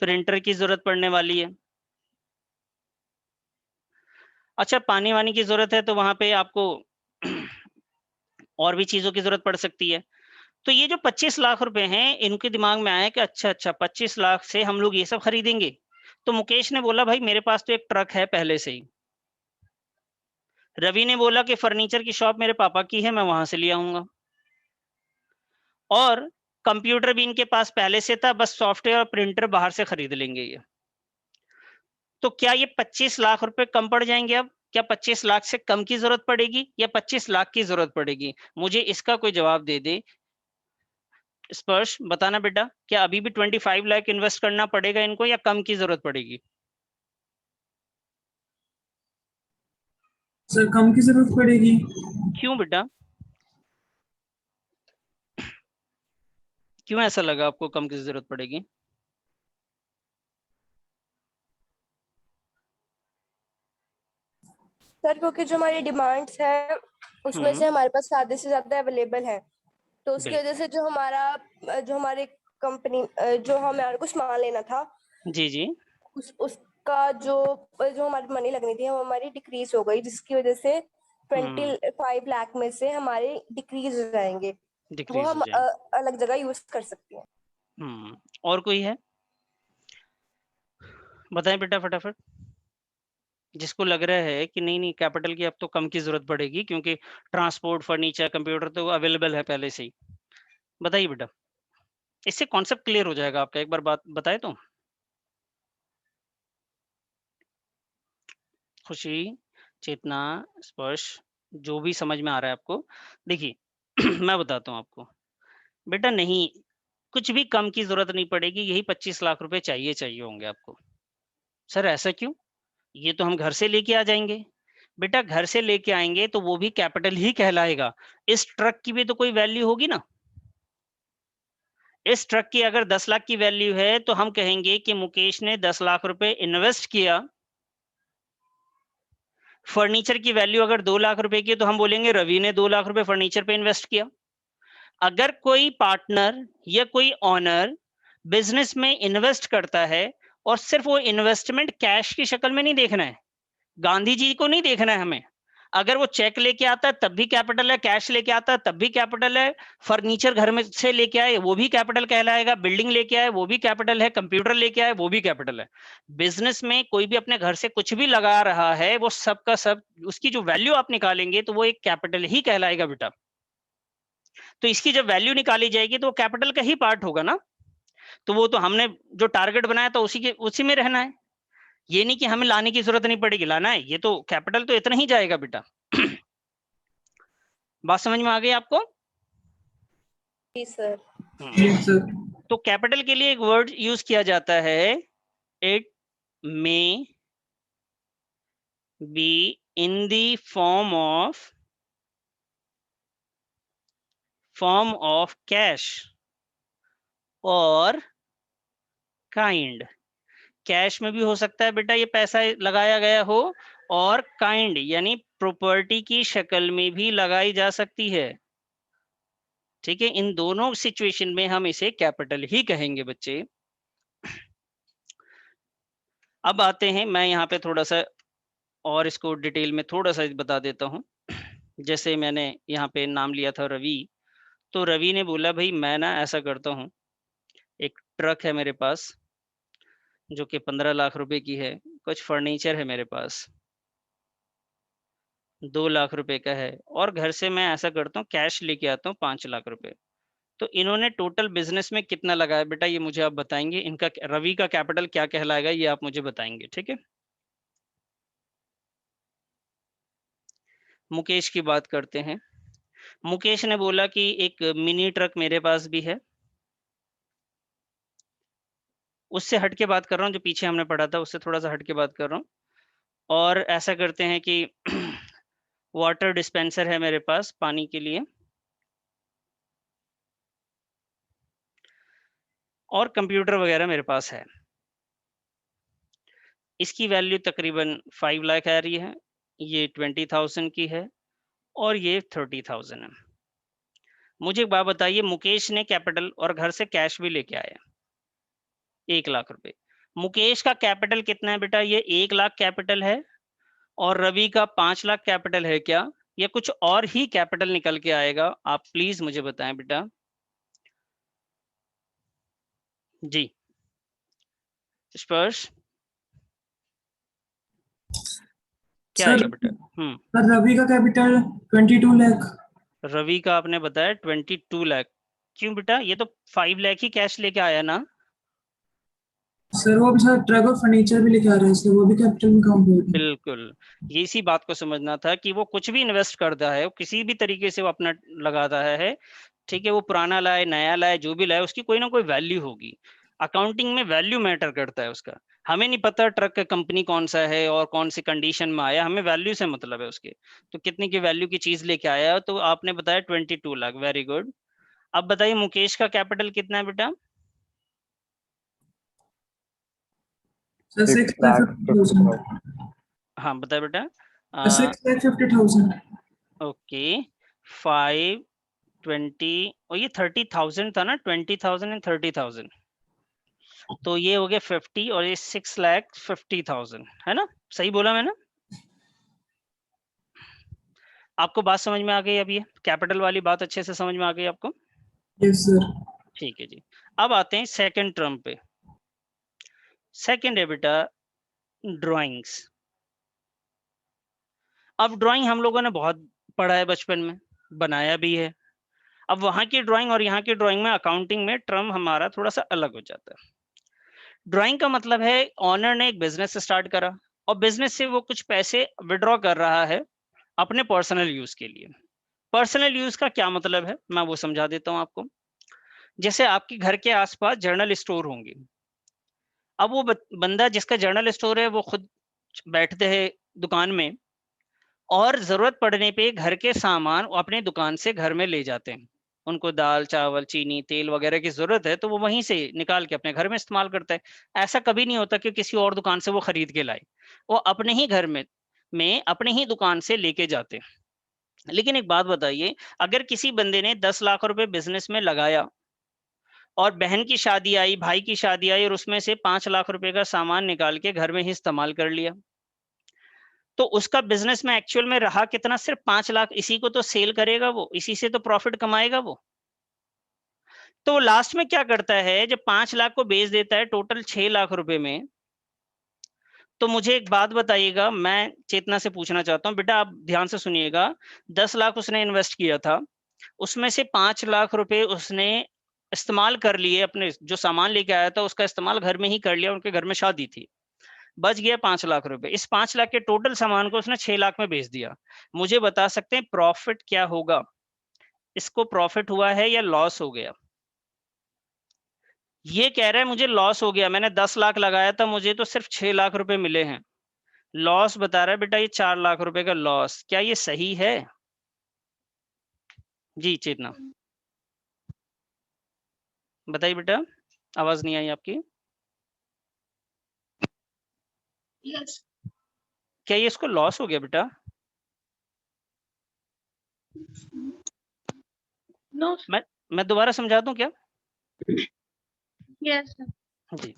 Speaker 1: प्रिंटर की जरूरत पड़ने वाली है। अच्छा, पानी वानी की जरूरत है तो वहां पे आपको और भी चीजों की जरूरत पड़ सकती है। तो ये जो 25 लाख रुपए हैं, इनके दिमाग में आया कि अच्छा 25 लाख से हम लोग ये सब खरीदेंगे। तो मुकेश ने बोला भाई मेरे पास तो एक ट्रक है पहले से ही। रवि ने बोला कि फर्नीचर की शॉप मेरे पापा की है, मैं वहां से ले आऊंगा। और कंप्यूटर भी इनके पास पहले से था, बस सॉफ्टवेयर और प्रिंटर बाहर से खरीद लेंगे ये। तो क्या ये 25 लाख रुपए कम पड़ जाएंगे? अब क्या 25 लाख से कम की जरूरत पड़ेगी या 25 लाख की जरूरत पड़ेगी? मुझे इसका कोई जवाब दे दे। स्पर्श बताना बेटा, क्या अभी भी 25 लाख इन्वेस्ट करना पड़ेगा इनको या कम की जरूरत पड़ेगी?
Speaker 5: सर कम की जरूरत पड़ेगी।
Speaker 1: क्यों बेटा, क्यों ऐसा लगा आपको कम की जरूरत पड़ेगी?
Speaker 4: सर क्योंकि जो हमारी डिमांड्स है उसमें से हमारे पास आधे से ज्यादा अवेलेबल है, तो उसकी
Speaker 1: बिल्कुल।
Speaker 4: वजह से जो हमारी कंपनी जो हमारे कुछ सामान लेना था
Speaker 1: जी जी,
Speaker 4: उसका जो हमारी मनी लगनी थी वो हमारी डिक्रीज हो गई, जिसकी वजह से 25 लाख में से हमारे डिक्रीज हो जाएंगे, वो
Speaker 1: डिक्रीज हो
Speaker 4: हम
Speaker 1: जाएंगे।
Speaker 4: अलग जगह यूज कर सकते हैं।
Speaker 1: और कोई है? बताएं बेटा फटाफट, जिसको लग रहा है कि नहीं नहीं कैपिटल की अब तो कम की जरूरत पड़ेगी क्योंकि ट्रांसपोर्ट, फर्नीचर, कंप्यूटर तो अवेलेबल है पहले से ही। बताइए बेटा, इससे कॉन्सेप्ट क्लियर हो जाएगा आपका। एक बार बात बताए तो। खुशी, चेतना, स्पर्श, जो भी समझ में आ रहा है आपको। देखिए मैं बताता हूँ आपको बेटा, नहीं कुछ भी कम की जरूरत नहीं पड़ेगी, यही 25 लाख रुपए चाहिए होंगे आपको। सर ऐसा क्यों? ये तो हम घर से लेके आ जाएंगे। बेटा घर से लेके आएंगे तो वो भी कैपिटल ही कहलाएगा। इस ट्रक की भी तो कोई वैल्यू होगी ना। इस ट्रक की अगर 10 लाख की वैल्यू है तो हम कहेंगे कि मुकेश ने 10 लाख रुपए इन्वेस्ट किया। फर्नीचर की वैल्यू अगर 2 लाख रुपए की है तो हम बोलेंगे रवि ने 2 लाख रुपए फर्नीचर पे इन्वेस्ट किया। अगर कोई पार्टनर या कोई ऑनर बिजनेस में इन्वेस्ट करता है और सिर्फ वो इन्वेस्टमेंट कैश की शक्ल में नहीं देखना है, गांधी जी को नहीं देखना है हमें। अगर वो चेक लेके आता है तब भी कैपिटल है, कैश लेके आता है तब भी कैपिटल है, फर्नीचर घर में से लेके आए वो भी कैपिटल कहलाएगा, बिल्डिंग लेके आए वो भी कैपिटल है, कंप्यूटर लेके आए वो भी कैपिटल है। बिजनेस में कोई भी अपने घर से कुछ भी लगा रहा है वो सब का सब, उसकी जो वैल्यू आप निकालेंगे तो वो एक कैपिटल ही कहलाएगा बेटा। तो इसकी जब वैल्यू निकाली जाएगी तो वो कैपिटल का ही पार्ट होगा ना। तो वो तो हमने जो टारगेट बनाया था उसी में रहना है। ये नहीं कि हमें लाने की जरूरत नहीं पड़ेगी, लाना है, ये तो कैपिटल तो इतना ही जाएगा बेटा। बात समझ में आ गई आपको?
Speaker 4: जी सर।
Speaker 5: Yes sir.
Speaker 1: तो कैपिटल के लिए एक वर्ड यूज किया जाता है, it may be in the form of cash और काइंड। कैश में भी हो सकता है बेटा ये पैसा लगाया गया हो, और काइंड यानी प्रॉपर्टी की शक्ल में भी लगाई जा सकती है। ठीक है, इन दोनों सिचुएशन में हम इसे कैपिटल ही कहेंगे बच्चे। अब आते हैं, मैं यहाँ पे थोड़ा सा और इसको डिटेल में थोड़ा सा बता देता हूँ। जैसे मैंने यहाँ पे नाम लिया था रवि, तो रवि ने बोला भाई मैं ना ऐसा करता हूँ, एक ट्रक है मेरे पास जो कि 15 लाख रुपए की है, कुछ फर्नीचर है मेरे पास 2 लाख रुपए का है, और घर से मैं ऐसा करता हूँ कैश लेके आता हूँ 5 लाख रुपए। तो इन्होंने टोटल बिजनेस में कितना लगाया बेटा, ये मुझे आप बताएंगे। इनका रवि का कैपिटल क्या कहलाएगा ये आप मुझे बताएंगे, ठीक है। मुकेश की बात करते हैं। मुकेश ने बोला कि एक मिनी ट्रक मेरे पास भी है, उससे हट के बात कर रहा हूँ, जो पीछे हमने पढ़ा था उससे थोड़ा सा हट के बात कर रहा हूँ। और ऐसा करते हैं कि वाटर डिस्पेंसर है मेरे पास पानी के लिए, और कंप्यूटर वगैरह मेरे पास है। इसकी वैल्यू तकरीबन 5 लाख आ रही है, ये 20,000 की है, और ये 30,000 है। मुझे एक बात बताइए, मुकेश ने कैपिटल और घर से कैश भी लेके आया 1 लाख रुपए। मुकेश का कैपिटल कितना है बेटा, ये 1 लाख कैपिटल है, और रवि का 5 लाख कैपिटल है क्या, या कुछ और ही कैपिटल निकल के आएगा? आप प्लीज मुझे बताएं बेटा। जी स्पर्श, क्या
Speaker 5: सर
Speaker 1: आएगा बेटा?
Speaker 5: सर रवि का कैपिटल 22 लाख।
Speaker 1: रवि का आपने बताया 22 लाख। क्यों बेटा, ये तो 5 लाख ही कैश लेके आया ना।
Speaker 5: सर वो भी सर ट्रक और फर्नीचर भी लेके आ रहे हैं, इसलिए वो भी कैपिटल में काउंट होगा।
Speaker 1: बिल्कुल, ये इसी बात को समझना था कि वो कुछ भी इन्वेस्ट करता है, किसी भी तरीके से वो अपना लगाता है, ठीक है, वो पुराना लाए नया लाए जो भी लाए, उसकी कोई ना कोई वैल्यू होगी। अकाउंटिंग में वैल्यू मैटर करता है उसका। हमें नहीं पता ट्रक का कंपनी कौन सा है और कौन सी कंडीशन में आया, हमें वैल्यू से मतलब है उसके। तो कितने की वैल्यू की चीज लेके आया, तो आपने बताया 22 लाख, वेरी गुड। अब बताइए मुकेश का कैपिटल कितना है बेटा?
Speaker 5: सर 6,50,000।
Speaker 1: हाँ बताए बेटा।
Speaker 5: 6,50,000।
Speaker 1: ओके, 520, और ये 30,000 था ना, 20,000 एंड 30,000, तो ये हो गया 50, और ये 6,50,000 है ना, सही बोला मैंने? आपको बात समझ में आ गई? अब ये कैपिटल वाली बात अच्छे से समझ में आ गई आपको?
Speaker 5: Yes sir.
Speaker 1: ठीक है जी। अब आते हैं सेकंड टर्म पे। सेकंड है बेटा ड्राइंग्स। अब ड्राइंग हम लोगों ने बहुत पढ़ा है बचपन में, बनाया भी है। अब वहां की ड्राइंग और यहाँ की ड्राइंग में अकाउंटिंग में टर्म हमारा थोड़ा सा अलग हो जाता है। ड्राइंग का मतलब है ऑनर ने एक बिजनेस स्टार्ट करा, और बिजनेस से वो कुछ पैसे विड्रॉ कर रहा है अपने पर्सनल यूज के लिए। पर्सनल यूज का क्या मतलब है, मैं वो समझा देता हूँ आपको। जैसे आपके घर के आसपास जर्नल स्टोर होंगे, अब वो बंदा जिसका जर्नल स्टोर है वो खुद बैठते हैं दुकान में, और जरूरत पड़ने पे घर के सामान वो अपने दुकान से घर में ले जाते हैं। उनको दाल चावल चीनी तेल वगैरह की जरूरत है तो वो वहीं से निकाल के अपने घर में इस्तेमाल करता है। ऐसा कभी नहीं होता कि किसी और दुकान से वो खरीद के लाए, वो अपने ही घर में अपने ही दुकान से लेके जाते हैं। लेकिन एक बात बताइए, अगर किसी बंदे ने 10 लाख रुपए बिजनेस में लगाया, और बहन की शादी आई, भाई की शादी आई, और उसमें से 5 लाख रुपए का सामान निकाल के घर में ही इस्तेमाल कर लिया, तो उसका बिजनेस में एक्चुअल में रहा कितना? सिर्फ 5 लाख। इसी को तो सेल करेगा वो, इसी से तो प्रॉफिट कमाएगा वो। तो लास्ट में क्या करता है, जब 5 लाख को बेच देता है टोटल 6 लाख रुपए में, तो मुझे एक बात बताइएगा, मैं चेतना से पूछना चाहता हूँ, बेटा आप ध्यान से सुनिएगा। 10 लाख उसने इन्वेस्ट किया था, उसमें से 5 लाख रुपए उसने इस्तेमाल कर लिए, अपने जो सामान लेके आया था उसका इस्तेमाल घर में ही कर लिया, उनके घर में शादी थी। बच गया 5 लाख रुपए। इस 5 लाख के टोटल सामान को उसने 6 लाख में बेच दिया। मुझे बता सकते हैं प्रॉफिट क्या होगा? इसको प्रॉफिट हुआ है या लॉस हो गया? ये कह रहा है मुझे लॉस हो गया, मैंने 10 लाख लगाया था, मुझे तो सिर्फ 6 लाख रुपए मिले हैं। लॉस बता रहा है बेटा ये 4 लाख रुपए का लॉस। क्या ये सही है? जी चेतना बताइए बेटा, आवाज नहीं आई आपकी।
Speaker 2: यस।
Speaker 1: क्या ये इसको लॉस हो गया बेटा?
Speaker 2: नो।
Speaker 1: मैं दोबारा समझा दूं क्या?
Speaker 2: Yes sir.
Speaker 1: जी,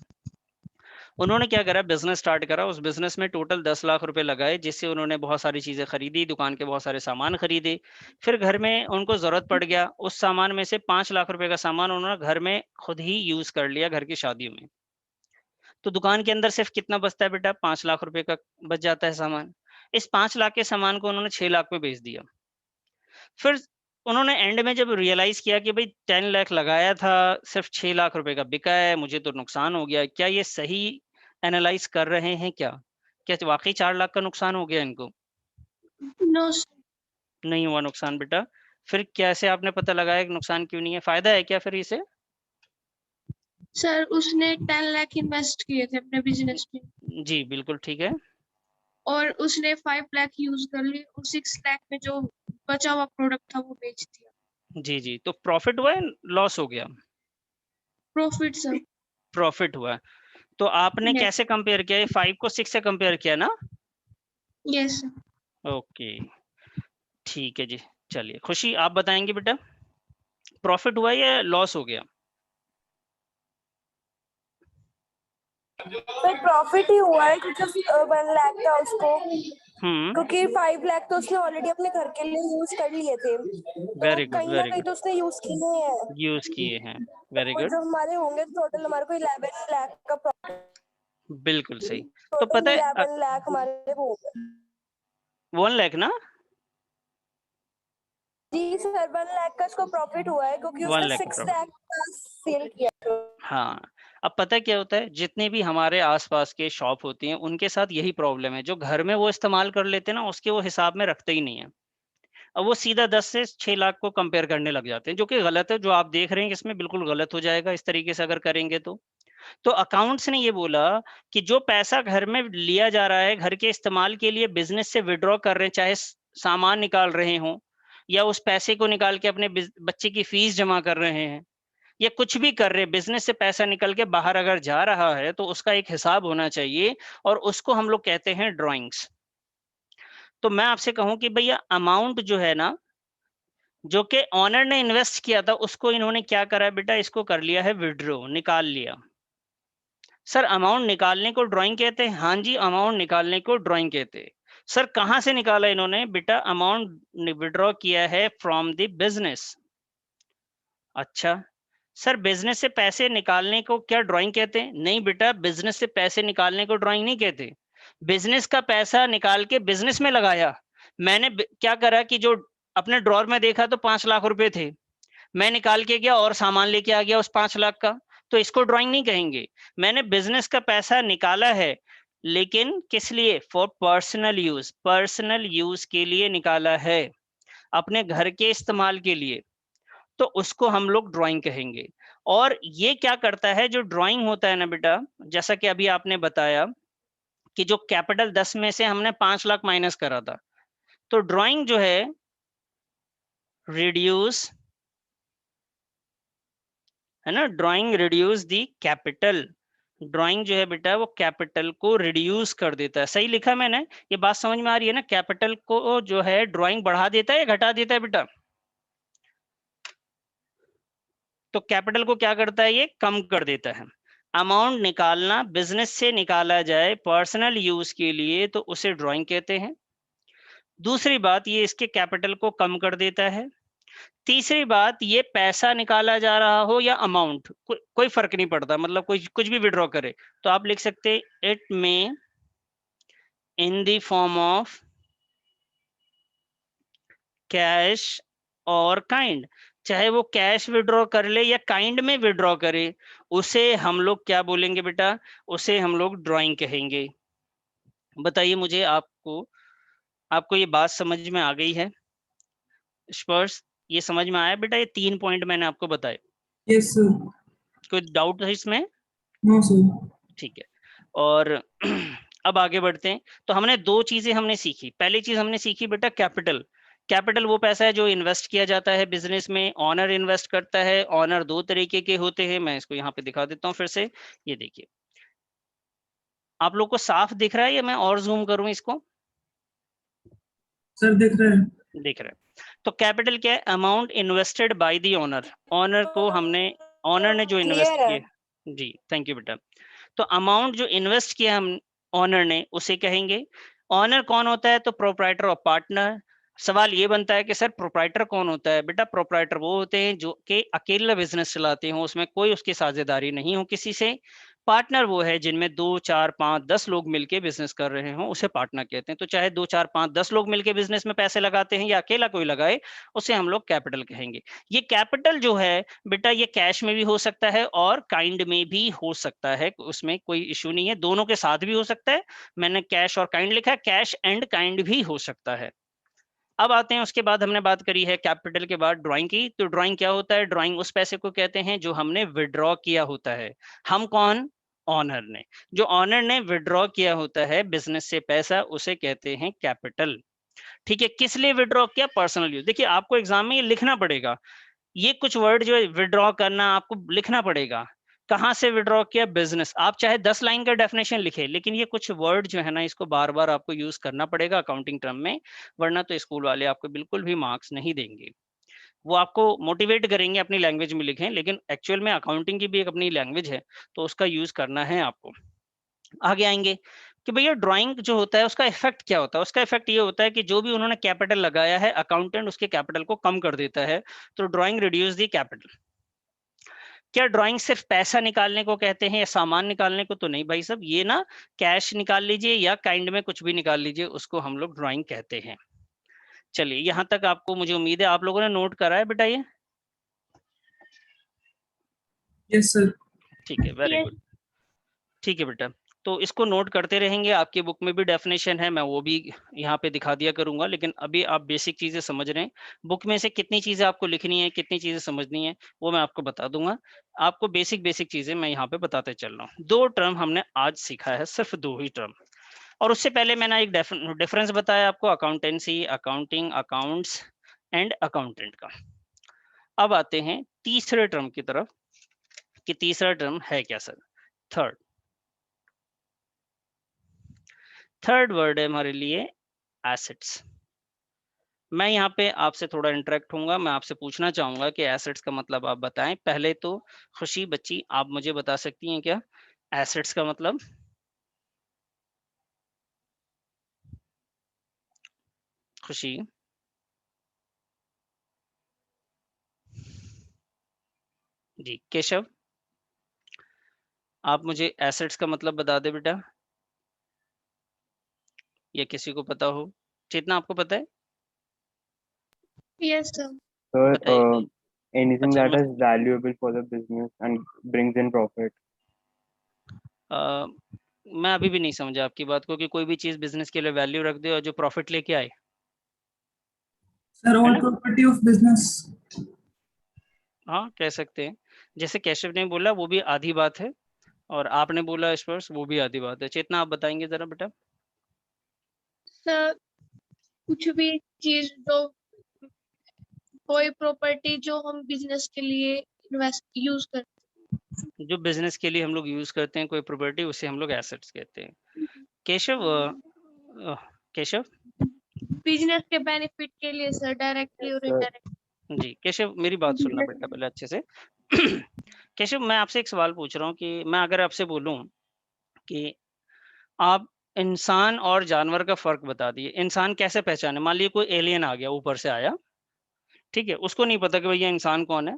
Speaker 1: उन्होंने क्या करा, बिजनेस स्टार्ट करा। उस बिजनेस में टोटल 10 लाख रुपए लगाए, जिससे उन्होंने बहुत सारी चीजें खरीदी, दुकान के बहुत सारे सामान खरीदे। फिर घर में उनको जरूरत पड़ गया, उस सामान में से 5 लाख रुपए का सामान उन्होंने घर में खुद ही यूज कर लिया, घर की शादियों में। तो दुकान के अंदर सिर्फ कितना बचता है बेटा? 5 लाख रुपए का बच जाता है सामान। इस 5 लाख के सामान को उन्होंने 6 लाख में बेच दिया। फिर उन्होंने एंड में जब रियलाइज किया कि भाई 10 लाख लगाया था, सिर्फ 6 लाख रुपए का बिका है, मुझे तो नुकसान हो गया। क्या ये सही एनालाइज कर रहे हैं क्या? क्या वाकई 4 लाख का नुकसान हो गया इनको?
Speaker 2: No sir.
Speaker 1: नहीं हुआ नुकसान बेटा। फिर कैसे आपने पता लगाया कि नुकसान क्यों नहीं है? फायदा है क्या फिर इसे?
Speaker 2: सर उसने 10 लाख इन्वेस्ट किए थे अपने बिजनेस में
Speaker 1: जी बिल्कुल ठीक है।
Speaker 2: और उसने 5 लाख यूज कर लिए और 6 लाख में जो बचा हुआ प्रोडक्ट था वो बेच दिया।
Speaker 1: जी जी, तो प्रॉफिट हुआ है लॉस हो गया?
Speaker 2: Profit sir.
Speaker 1: प्रॉफिट हुआ है। तो आपने
Speaker 2: Yes.
Speaker 1: कैसे कंपेयर किया? 5 को 6 से कंपेयर किया ना?
Speaker 2: Yes sir.
Speaker 1: ओके ठीक है जी। चलिए खुशी आप बताएंगे बेटा, प्रॉफिट हुआ या लॉस हो गया?
Speaker 4: फिर प्रॉफिट ही हुआ है क्योंकि 1 लाख था उसको,
Speaker 1: हम्म,
Speaker 4: क्योंकि 5 लाख तो उसने ऑलरेडी अपने घर के लिए यूज कर लिए थे, तो
Speaker 1: वेरी गुड
Speaker 4: कहीं ना
Speaker 1: वेरी
Speaker 4: कहीं
Speaker 1: गुड,
Speaker 4: तो उसने यूज किए हैं।
Speaker 1: यूज किए हैं, वेरी
Speaker 4: और
Speaker 1: गुड,
Speaker 4: जो हमारे होंगे टोटल हमारे को 11 लाख का प्रॉफिट,
Speaker 1: बिल्कुल सही। तो
Speaker 4: टोटल
Speaker 1: पता है
Speaker 4: 11 लाख हमारे वो हो गए।
Speaker 1: 1 लाख ना?
Speaker 4: जी सर 1 लाख का उसको प्रॉफिट हुआ है क्योंकि
Speaker 1: 1
Speaker 4: उसने
Speaker 1: लाख
Speaker 4: 6
Speaker 1: प्रॉफिट।
Speaker 4: लाख का सेल किया।
Speaker 1: हाँ, अब पता है क्या होता है, जितने भी हमारे आसपास के शॉप होती हैं उनके साथ यही प्रॉब्लम है। जो घर में वो इस्तेमाल कर लेते हैं ना, उसके वो हिसाब में रखते ही नहीं है। अब वो सीधा 10 से 6 लाख को कंपेयर करने लग जाते हैं, जो कि गलत है। जो आप देख रहे हैं इसमें बिल्कुल गलत हो जाएगा इस तरीके से अगर करेंगे तो अकाउंट्स ने ये बोला कि जो पैसा घर में लिया जा रहा है घर के इस्तेमाल के लिए, बिजनेस से विड्रॉ कर रहे हैं, चाहे सामान निकाल रहे हों या उस पैसे को निकाल के अपने बच्चे की फीस जमा कर रहे हैं या कुछ भी कर रहे हैं, बिजनेस से पैसा निकल के बाहर अगर जा रहा है तो उसका एक हिसाब होना चाहिए, और उसको हम लोग कहते हैं ड्राइंग्स। तो मैं आपसे कहूं कि भैया अमाउंट जो है ना, जो कि ऑनर ने इन्वेस्ट किया था, उसको इन्होंने क्या करा बेटा, इसको कर लिया है विड्रॉ, निकाल लिया। सर अमाउंट निकालने को ड्राइंग कहते हैं? हाँ जी, अमाउंट निकालने को ड्राइंग कहते हैं। सर कहां से निकाला इन्होंने? बेटा अमाउंट विड्रॉ किया है फ्रॉम द बिजनेस। अच्छा सर, बिजनेस से पैसे निकालने को क्या ड्राइंग कहते हैं? नहीं बेटा, बिजनेस से पैसे निकालने को ड्राइंग नहीं कहते। बिजनेस का पैसा निकाल के बिजनेस में लगाया। मैंने क्या करा कि जो अपने ड्रॉर में देखा तो 5 लाख रुपए थे, मैं निकाल के गया और सामान लेके आ गया उस 5 लाख का, तो इसको ड्राइंग नहीं कहेंगे। मैंने बिजनेस का पैसा निकाला है, लेकिन किस लिए? For personal use, personal use के लिए निकाला है, अपने घर के इस्तेमाल के लिए, तो उसको हम लोग ड्राइंग कहेंगे। और ये क्या करता है, जो ड्राइंग होता है ना बेटा, जैसा कि अभी आपने बताया कि जो कैपिटल 10 में से हमने 5 लाख माइनस करा था, तो ड्राइंग जो है रिड्यूस, है ना, drawing reduce the capital. Drawing जो है बेटा वो कैपिटल को रिड्यूस कर देता है। सही लिखा मैंने? ये बात समझ में आ रही है ना? कैपिटल को जो है ड्राइंग बढ़ा देता है या घटा देता है बेटा? तो कैपिटल को क्या करता है? ये कम कर देता है। अमाउंट निकालना, बिजनेस से निकाला जाए पर्सनल यूज के लिए, तो उसे ड्राइंग कहते हैं। दूसरी बात, ये इसके कैपिटल को कम कर देता है। तीसरी बात, ये पैसा निकाला जा रहा हो या अमाउंट, कोई फर्क नहीं पड़ता, मतलब कोई कुछ भी विड्रॉ करे तो आप लिख सकते हैं इट में in the form of cash और काइंड। चाहे वो कैश विड्रॉ कर ले या काइंड में विड्रॉ करे, उसे हम लोग क्या बोलेंगे बेटा? उसे हम लोग ड्राइंग कहेंगे। बताइए मुझे, आपको ये बात समझ में आ गई है? स्पर्श, ये समझ में आया बेटा? ये 3 पॉइंट मैंने आपको बताए,
Speaker 5: यस सर।
Speaker 1: कोई डाउट है इसमें?
Speaker 5: No sir.
Speaker 1: ठीक है। और अब आगे बढ़ते हैं। तो हमने 2 चीजें हमने सीखी। पहली चीज हमने सीखी बेटा कैपिटल। कैपिटल वो पैसा है जो इन्वेस्ट किया जाता है बिजनेस में, ऑनर इन्वेस्ट करता है। ऑनर 2 तरीके के होते हैं, मैं इसको यहाँ पे दिखा देता हूँ फिर से। ये देखिए, आप लोग को साफ दिख रहा है या मैं और जूम करूं इसको?
Speaker 5: सर दिख रहा है।
Speaker 1: दिख रहा है। तो कैपिटल क्या है? Amount invested by the owner. Owner ने जो इन्वेस्ट
Speaker 4: क्लियर है।
Speaker 1: किए। जी थैंक यू बेटा। तो अमाउंट जो इन्वेस्ट किया हम ऑनर ने, उसे कहेंगे। ऑनर कौन होता है? तो प्रोप्राइटर और पार्टनर। सवाल ये बनता है कि सर प्रोप्राइटर कौन होता है? बेटा प्रोप्राइटर वो होते हैं जो कि अकेला बिजनेस चलाते हो, उसमें कोई उसकी साझेदारी नहीं हो किसी से। पार्टनर वो है जिनमें 2 4 5 10 लोग मिलके बिजनेस कर रहे हो, उसे पार्टनर कहते हैं। तो चाहे 2 4 5 10 लोग मिलके बिजनेस में पैसे लगाते हैं या अकेला कोई लगाए, उसे हम लोग कैपिटल कहेंगे। ये कैपिटल जो है बेटा, ये कैश में भी हो सकता है और काइंड में भी हो सकता है, उसमें कोई इश्यू नहीं है, दोनों के साथ भी हो सकता है। मैंने कैश और काइंड लिखा है, कैश एंड काइंड भी हो सकता है। अब आते हैं, उसके बाद हमने बात करी है कैपिटल के बाद ड्राइंग की। तो ड्राइंग क्या होता है? ड्राइंग उस पैसे को कहते हैं जो हमने विड्रॉ किया होता है। हम कौन? ऑनर ने। जो ऑनर ने विड्रॉ किया होता है बिजनेस से पैसा, उसे कहते हैं कैपिटल। ठीक है, किस लिए विड्रॉ किया? Personal use. देखिए आपको एग्जाम में ये लिखना पड़ेगा, ये कुछ वर्ड जो है विड्रॉ करना आपको लिखना पड़ेगा। कहाँ से विड्रॉ किया? बिजनेस। आप चाहे 10 लाइन का डेफिनेशन लिखे, लेकिन ये कुछ वर्ड जो है ना, इसको बार बार आपको यूज करना पड़ेगा अकाउंटिंग टर्म में, वरना तो स्कूल वाले आपको बिल्कुल भी मार्क्स नहीं देंगे। वो आपको मोटिवेट करेंगे अपनी लैंग्वेज में लिखें, लेकिन एक्चुअल में अकाउंटिंग की भी एक अपनी लैंग्वेज है, तो उसका यूज करना है आपको। आगे आएंगे कि भैया ड्राइंग जो होता है उसका इफेक्ट क्या होता है? उसका इफेक्ट ये होता है कि जो भी उन्होंने कैपिटल लगाया है, अकाउंटेंट उसके कैपिटल को कम कर देता है। तो ड्राइंग रिड्यूस दी कैपिटल। क्या ड्राइंग सिर्फ पैसा निकालने को कहते हैं या सामान निकालने को? तो नहीं भाई साहब, ये ना कैश निकाल लीजिए या काइंड में कुछ भी निकाल लीजिए, उसको हम लोग ड्राइंग कहते हैं। चलिए यहाँ तक आपको, मुझे उम्मीद है आप लोगों ने नोट करा है बेटा ये।
Speaker 5: Yes sir.
Speaker 1: ठीक है, वेरी
Speaker 2: Yes.
Speaker 1: गुड। ठीक है बेटा, तो इसको नोट करते रहेंगे। आपकी बुक में भी डेफिनेशन है, मैं वो भी यहाँ पे दिखा दिया करूंगा, लेकिन अभी आप बेसिक चीजें समझ रहे हैं। बुक में से कितनी चीजें आपको लिखनी है, कितनी चीजें समझनी है, वो मैं आपको बता दूंगा। आपको बेसिक बेसिक चीजें मैं यहाँ पे बताते चल रहा हूँ। 2 टर्म हमने आज सीखा है, सिर्फ 2 ही टर्म। और उससे पहले मैंने एक डिफरेंस बताया आपको, accountancy, accounting, accounts and accountant का। अब आते हैं तीसरे टर्म की तरफ कि तीसरा टर्म है क्या सर? थर्ड वर्ड है हमारे लिए एसेट्स। मैं यहाँ पे आपसे थोड़ा इंटरेक्ट होऊंगा, मैं आपसे पूछना चाहूंगा कि एसेट्स का मतलब आप बताएं। पहले तो खुशी बच्ची, आप मुझे बता सकती हैं क्या एसेट्स का मतलब? खुशी। जी केशव, आप मुझे एसेट्स का मतलब बता दे बेटा, या किसी को पता हो? चेतना आपको पता है?
Speaker 2: Yes, sir.
Speaker 3: Sir,
Speaker 1: बताइए।
Speaker 3: anything
Speaker 1: अच्छा
Speaker 3: that is valuable for the business and brings in profit.
Speaker 1: मैं अभी भी नहीं समझा आपकी बात को, कि कोई भी चीज बिजनेस के लिए वैल्यू रख दे और जो प्रॉफिट लेके आए,
Speaker 5: सर
Speaker 1: है
Speaker 5: ऑल
Speaker 1: ना?
Speaker 5: Property of business.
Speaker 1: हाँ कह सकते हैं। जैसे केशव ने बोला वो भी आधी बात है, और आपने बोला स्पर्श वो भी आधी बात है। चेतना आप बताएंगे जरा बेटा।
Speaker 2: Sir, कुछ भी चीज जो कोई प्रॉपर्टी जो हम बिजनेस के लिए इन्वेस्ट यूज करते
Speaker 1: जो बिजनेस के लिए हम लोग यूज करते हैं कोई प्रॉपर्टी, उसे हम लोग एसेट्स कहते हैं। केशव केशव
Speaker 2: बिजनेस के बेनिफिट के लिए सर, डायरेक्टली और
Speaker 3: Sir,
Speaker 2: इनडायरेक्ट।
Speaker 1: जी केशव मेरी बात सुनना बेटा पहले अच्छे से। केशव मैं आपसे एक सवाल पूछ रहा हूँ कि मैं अगर आपसे बोलूं कि आप इंसान और जानवर का फर्क बता दिए, इंसान कैसे पहचाने? मान लीजिए कोई एलियन आ गया, ऊपर से आया, ठीक है, उसको नहीं पता कि भैया इंसान कौन है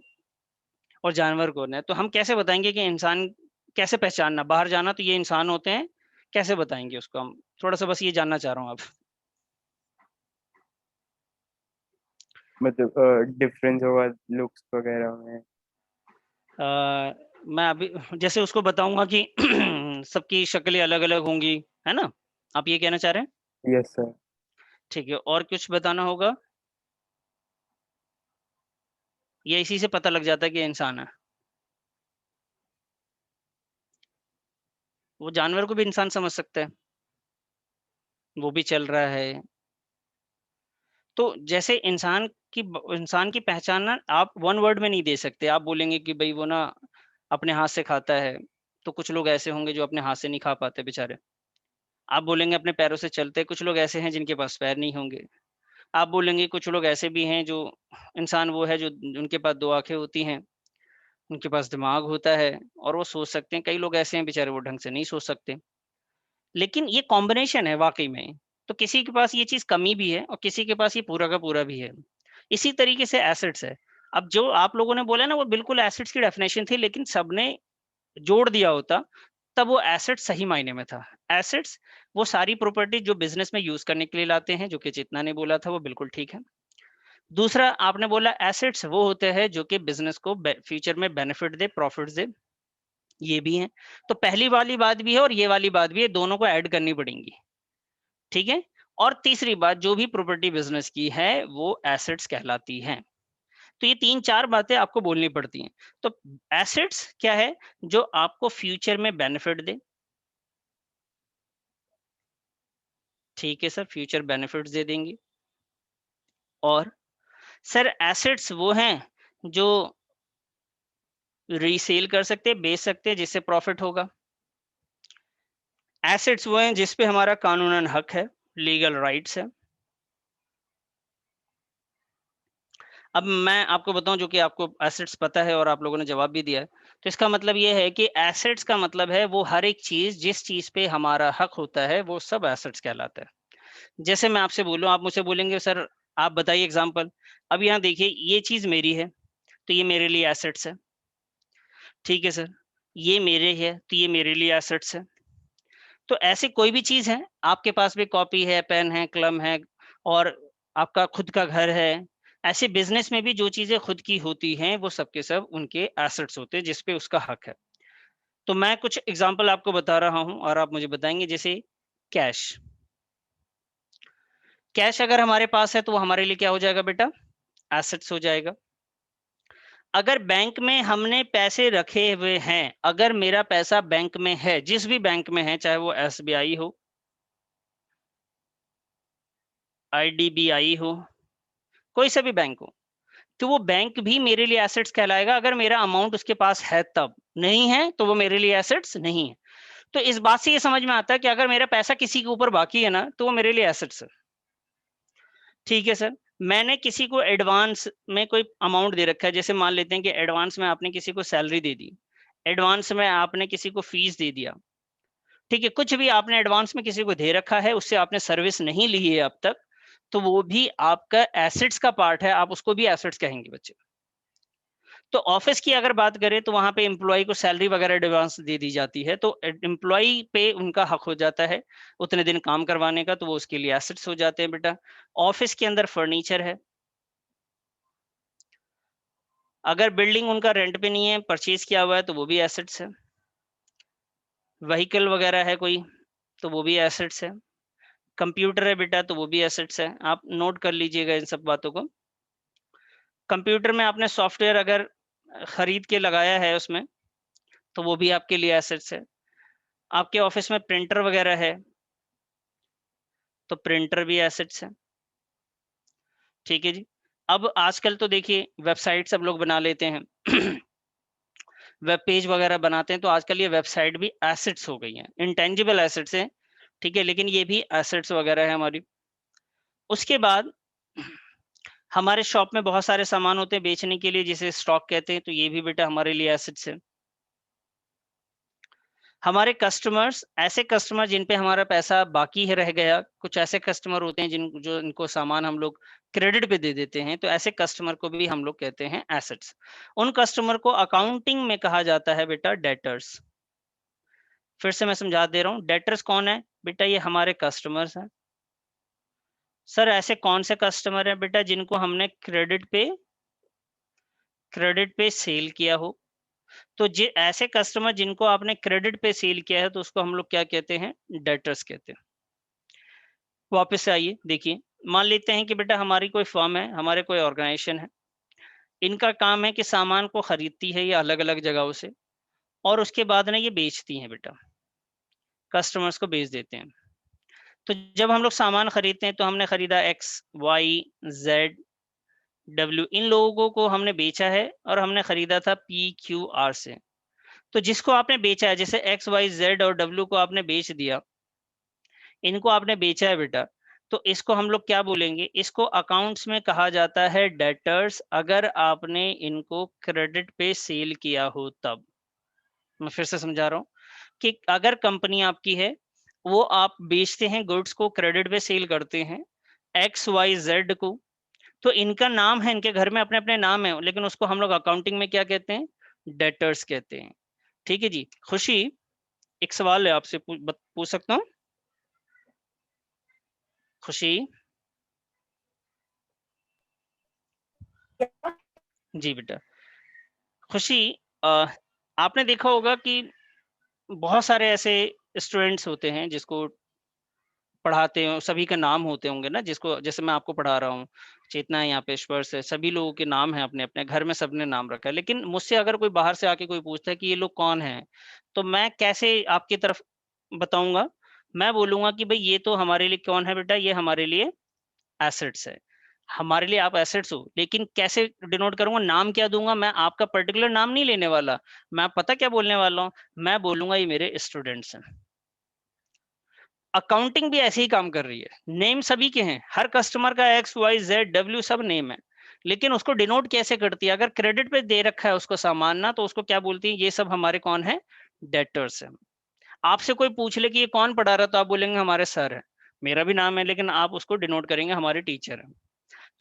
Speaker 1: और जानवर कौन है, तो हम कैसे बताएंगे कि इंसान? कैसे पहचानना? बाहर जाना तो ये इंसान होते हैं, कैसे बताएंगे उसको हम? थोड़ा सा बस ये जानना चाह रहा हूँ आप।
Speaker 3: मतलब डिफरेंस होगा लुक्स वगैरह में।
Speaker 1: मैं अभी जैसे उसको बताऊंगा कि सबकी शक्लें अलग अलग होंगी, है ना? आप ये कहना चाह रहे हैं?
Speaker 3: Yes sir.
Speaker 1: ठीक है, और कुछ बताना होगा? या इसी से पता लग जाता है कि ये इंसान है? वो जानवर को भी इंसान समझ सकता है, वो भी चल रहा है। तो जैसे इंसान की पहचान ना आप वन वर्ड में नहीं दे सकते। आप बोलेंगे कि भाई वो ना अपने हाथ से खाता है, तो कुछ लोग ऐसे होंगे जो अपने हाथ से नहीं खा पाते बेचारे। आप बोलेंगे अपने पैरों से चलते हैं, कुछ लोग ऐसे हैं जिनके पास पैर नहीं होंगे। आप बोलेंगे कुछ लोग ऐसे भी हैं जो इंसान वो है जो उनके पास 2 आँखें होती हैं, उनके पास दिमाग होता है और वो सोच सकते हैं। कई लोग ऐसे हैं बेचारे वो ढंग से नहीं सोच सकते। लेकिन ये कॉम्बिनेशन है वाक़ई में। तो किसी के पास ये चीज़ कमी भी है और किसी के पास ये पूरा का पूरा भी है। इसी तरीके से एसेट्स है। अब जो आप लोगों ने बोला ना वो बिल्कुल एसेट्स की डेफिनिशन थी, लेकिन सबने जोड़ दिया होता, तब वो एसेट सही मायने में था। एसेट्स वो सारी प्रॉपर्टी जो बिज़नेस में यूज़ करने के लिए लाते हैं, जो कि चेतना ने बोला था वो बिल्कुल ठीक है। दूसरा आपने बोला एसेट्स वो होते हैं जो कि बिज़नेस को फ्यूचर में बेनिफिट दे, प्रॉफिट्स दे, ये भी है। तो पहली वाली बात भी है और ये वाली बात भी है, दोनों को ऐड करनी पड़ेंगी। ठीक है? और तीसरी बात जो भी प्रॉपर्टी बिज़नेस की है वो एसेट्स कहलाती हैं। तो ये 3-4 बातें आपको बोलनी पड़ती हैं। तो एसेट्स क्या है? जो आपको फ्यूचर में बेनिफिट दे। ठीक है सर, फ्यूचर बेनिफिट्स दे देंगी। और सर एसेट्स वो हैं जो रीसेल कर सकते हैं, बेच सकते हैं जिससे प्रॉफिट होगा। एसेट्स वो हैं जिस पे हमारा कानूनन हक है, लीगल राइट्स है। अब मैं आपको बताऊं जो कि आपको एसेट्स पता है और आप लोगों ने जवाब भी दिया है, तो इसका मतलब ये है कि एसेट्स का मतलब है वो हर एक चीज जिस चीज पे हमारा हक होता है वो सब एसेट्स कहलाता है। जैसे मैं आपसे बोलूं, आप मुझसे बोलेंगे सर आप बताइए एग्जांपल। अब यहाँ देखिए ये चीज मेरी है तो ये मेरे लिए एसेट्स है। ठीक है सर, ये मेरे है तो ये मेरे लिए एसेट्स है। तो ऐसे कोई भी चीज है, आपके पास भी कॉपी है, पेन है, कलम है और आपका खुद का घर है। ऐसे बिजनेस में भी जो चीजें खुद की होती हैं वो सब के सब उनके एसेट्स होते हैं जिस पे उसका हक है। तो मैं कुछ एग्जांपल आपको बता रहा हूं और आप मुझे बताएंगे। जैसे कैश, कैश अगर हमारे पास है तो वो हमारे लिए क्या हो जाएगा बेटा? एसेट्स हो जाएगा। अगर बैंक में हमने पैसे रखे हुए हैं, अगर मेरा पैसा बैंक में है, जिस भी बैंक में है, चाहे वो एसबीआई हो, आईडीबीआई हो, कोई सा भी बैंक हो, तो वो बैंक भी मेरे लिए एसेट्स कहलाएगा अगर मेरा अमाउंट उसके पास है तब। नहीं है तो वो मेरे लिए एसेट्स नहीं है। तो इस बात से ये समझ में आता है कि अगर मेरा पैसा किसी के ऊपर बाकी है ना तो वो मेरे लिए एसेट्स है। ठीक है सर, मैंने किसी को एडवांस में कोई अमाउंट दे रखा है, जैसे मान लेते हैं कि एडवांस में आपने किसी को सैलरी दे दी, एडवांस में आपने किसी को फीस दे दिया। ठीक है, कुछ भी आपने एडवांस में किसी को दे रखा है, उससे आपने सर्विस नहीं ली है अब तक, तो वो भी आपका एसेट्स का पार्ट है, आप उसको भी एसेट्स कहेंगे बच्चे। तो ऑफिस की अगर बात करें तो वहां पे एम्प्लॉय को सैलरी वगैरह एडवांस दे दी जाती है, तो एम्प्लॉय पे उनका हक हो जाता है उतने दिन काम करवाने का, तो वो उसके लिए एसेट्स हो जाते हैं बेटा। ऑफिस के अंदर फर्नीचर है, अगर बिल्डिंग उनका रेंट पे नहीं है, परचेज किया हुआ है, तो वो भी एसेट्स है। व्हीकल वगैरह है कोई तो वो भी एसेट्स है। कंप्यूटर है बेटा तो वो भी एसेट्स है। आप नोट कर लीजिएगा इन सब बातों को। कंप्यूटर में आपने सॉफ्टवेयर अगर खरीद के लगाया है उसमें, तो वो भी आपके लिए एसेट्स है। आपके ऑफिस में प्रिंटर वगैरह है तो प्रिंटर भी एसेट्स है। ठीक है जी। अब आजकल तो देखिए वेबसाइट सब लोग बना लेते हैं वेब पेज वगैरह बनाते हैं, तो आजकल ये वेबसाइट भी एसेट्स हो गई हैं, इंटेंजिबल एसेट्स हैं। ठीक है, लेकिन ये भी एसेट्स वगैरह है हमारी। उसके बाद हमारे शॉप में बहुत सारे सामान होते हैं बेचने के लिए जिसे स्टॉक कहते हैं, तो ये भी बेटा हमारे लिए एसेट्स है। हमारे कस्टमर्स, ऐसे कस्टमर जिन पे हमारा पैसा बाकी है रह गया, कुछ ऐसे कस्टमर होते हैं जिन जो इनको सामान हम लोग क्रेडिट पे दे देते हैं, तो ऐसे कस्टमर को भी हम लोग कहते हैं एसेट्स। उन कस्टमर को अकाउंटिंग में कहा जाता है बेटा डेटर्स। फिर से मैं समझा दे रहा हूँ, डेटर्स कौन है बेटा? ये हमारे कस्टमर्स हैं। सर ऐसे कौन से कस्टमर हैं बेटा जिनको हमने क्रेडिट पे सेल किया हो? तो ऐसे कस्टमर जिनको आपने क्रेडिट पे सेल किया है तो उसको हम लोग क्या कहते हैं? डेटर्स कहते हैं। वापस से आइए, देखिए मान लेते हैं कि बेटा हमारी कोई फर्म है, हमारे कोई ऑर्गेनाइजेशन है, इनका काम है कि सामान को खरीदती है ये अलग अलग जगहों से, और उसके बाद ना ये बेचती हैं बेटा, कस्टमर्स को बेच देते हैं। तो जब हम लोग सामान खरीदते हैं तो हमने खरीदा एक्स वाई जेड डब्ल्यू, इन लोगों को हमने बेचा है और हमने खरीदा था पी क्यू आर से। तो जिसको आपने बेचा है, जैसे एक्स वाई जेड और डब्ल्यू को आपने बेच दिया, इनको आपने बेचा है बेटा, तो इसको हम लोग क्या बोलेंगे, इसको अकाउंट्स में कहा जाता है डेटर्स, अगर आपने इनको क्रेडिट पे सेल किया हो तब। मैं फिर से समझा रहा हूँ कि अगर कंपनी आपकी है, वो आप बेचते हैं गुड्स को, क्रेडिट पे सेल करते हैं एक्स वाई जेड को, तो इनका नाम है, इनके घर में अपने अपने नाम है, लेकिन उसको हम लोग अकाउंटिंग में क्या कहते हैं, डेटर्स कहते हैं। ठीक है जी। खुशी, एक सवाल है आपसे, पूछ सकता हूँ? खुशी जी बेटा। खुशी, आपने देखा होगा कि बहुत सारे ऐसे स्टूडेंट्स होते हैं जिसको पढ़ाते हो, सभी के नाम होते होंगे ना, जिसको जैसे मैं आपको पढ़ा रहा हूँ, चेतना है यहाँ पे, स्पर्श है, सभी लोगों के नाम है, अपने अपने घर में सबने नाम रखा है। लेकिन मुझसे अगर कोई बाहर से आके कोई पूछता है कि ये लोग कौन हैं, तो मैं कैसे आपकी तरफ बताऊंगा? मैं बोलूंगा कि भाई ये तो हमारे लिए कौन है बेटा, ये हमारे लिए एसेट्स है। हमारे लिए आप एसेट्स हो, लेकिन कैसे डिनोट करूंगा, नाम क्या दूंगा? मैं आपका पर्टिकुलर नाम नहीं लेने वाला, मैं पता क्या बोलने वाला हूँ, मैं बोलूंगा ये मेरे स्टूडेंट्स हैं। अकाउंटिंग भी ऐसे ही काम कर रही है, नेम सभी के हैं, हर कस्टमर का एक्स वाई जेड डब्ल्यू सब नेम है, लेकिन उसको डिनोट कैसे करती है? अगर क्रेडिट पे दे रखा है उसको सामान ना, तो उसको क्या बोलती है, ये सब हमारे कौन है, डेटर्स है। आपसे कोई पूछ ले कि ये कौन पढ़ा रहा, तो आप बोलेंगे हमारे सर है, मेरा भी नाम है, लेकिन आप उसको डिनोट करेंगे हमारे टीचर है।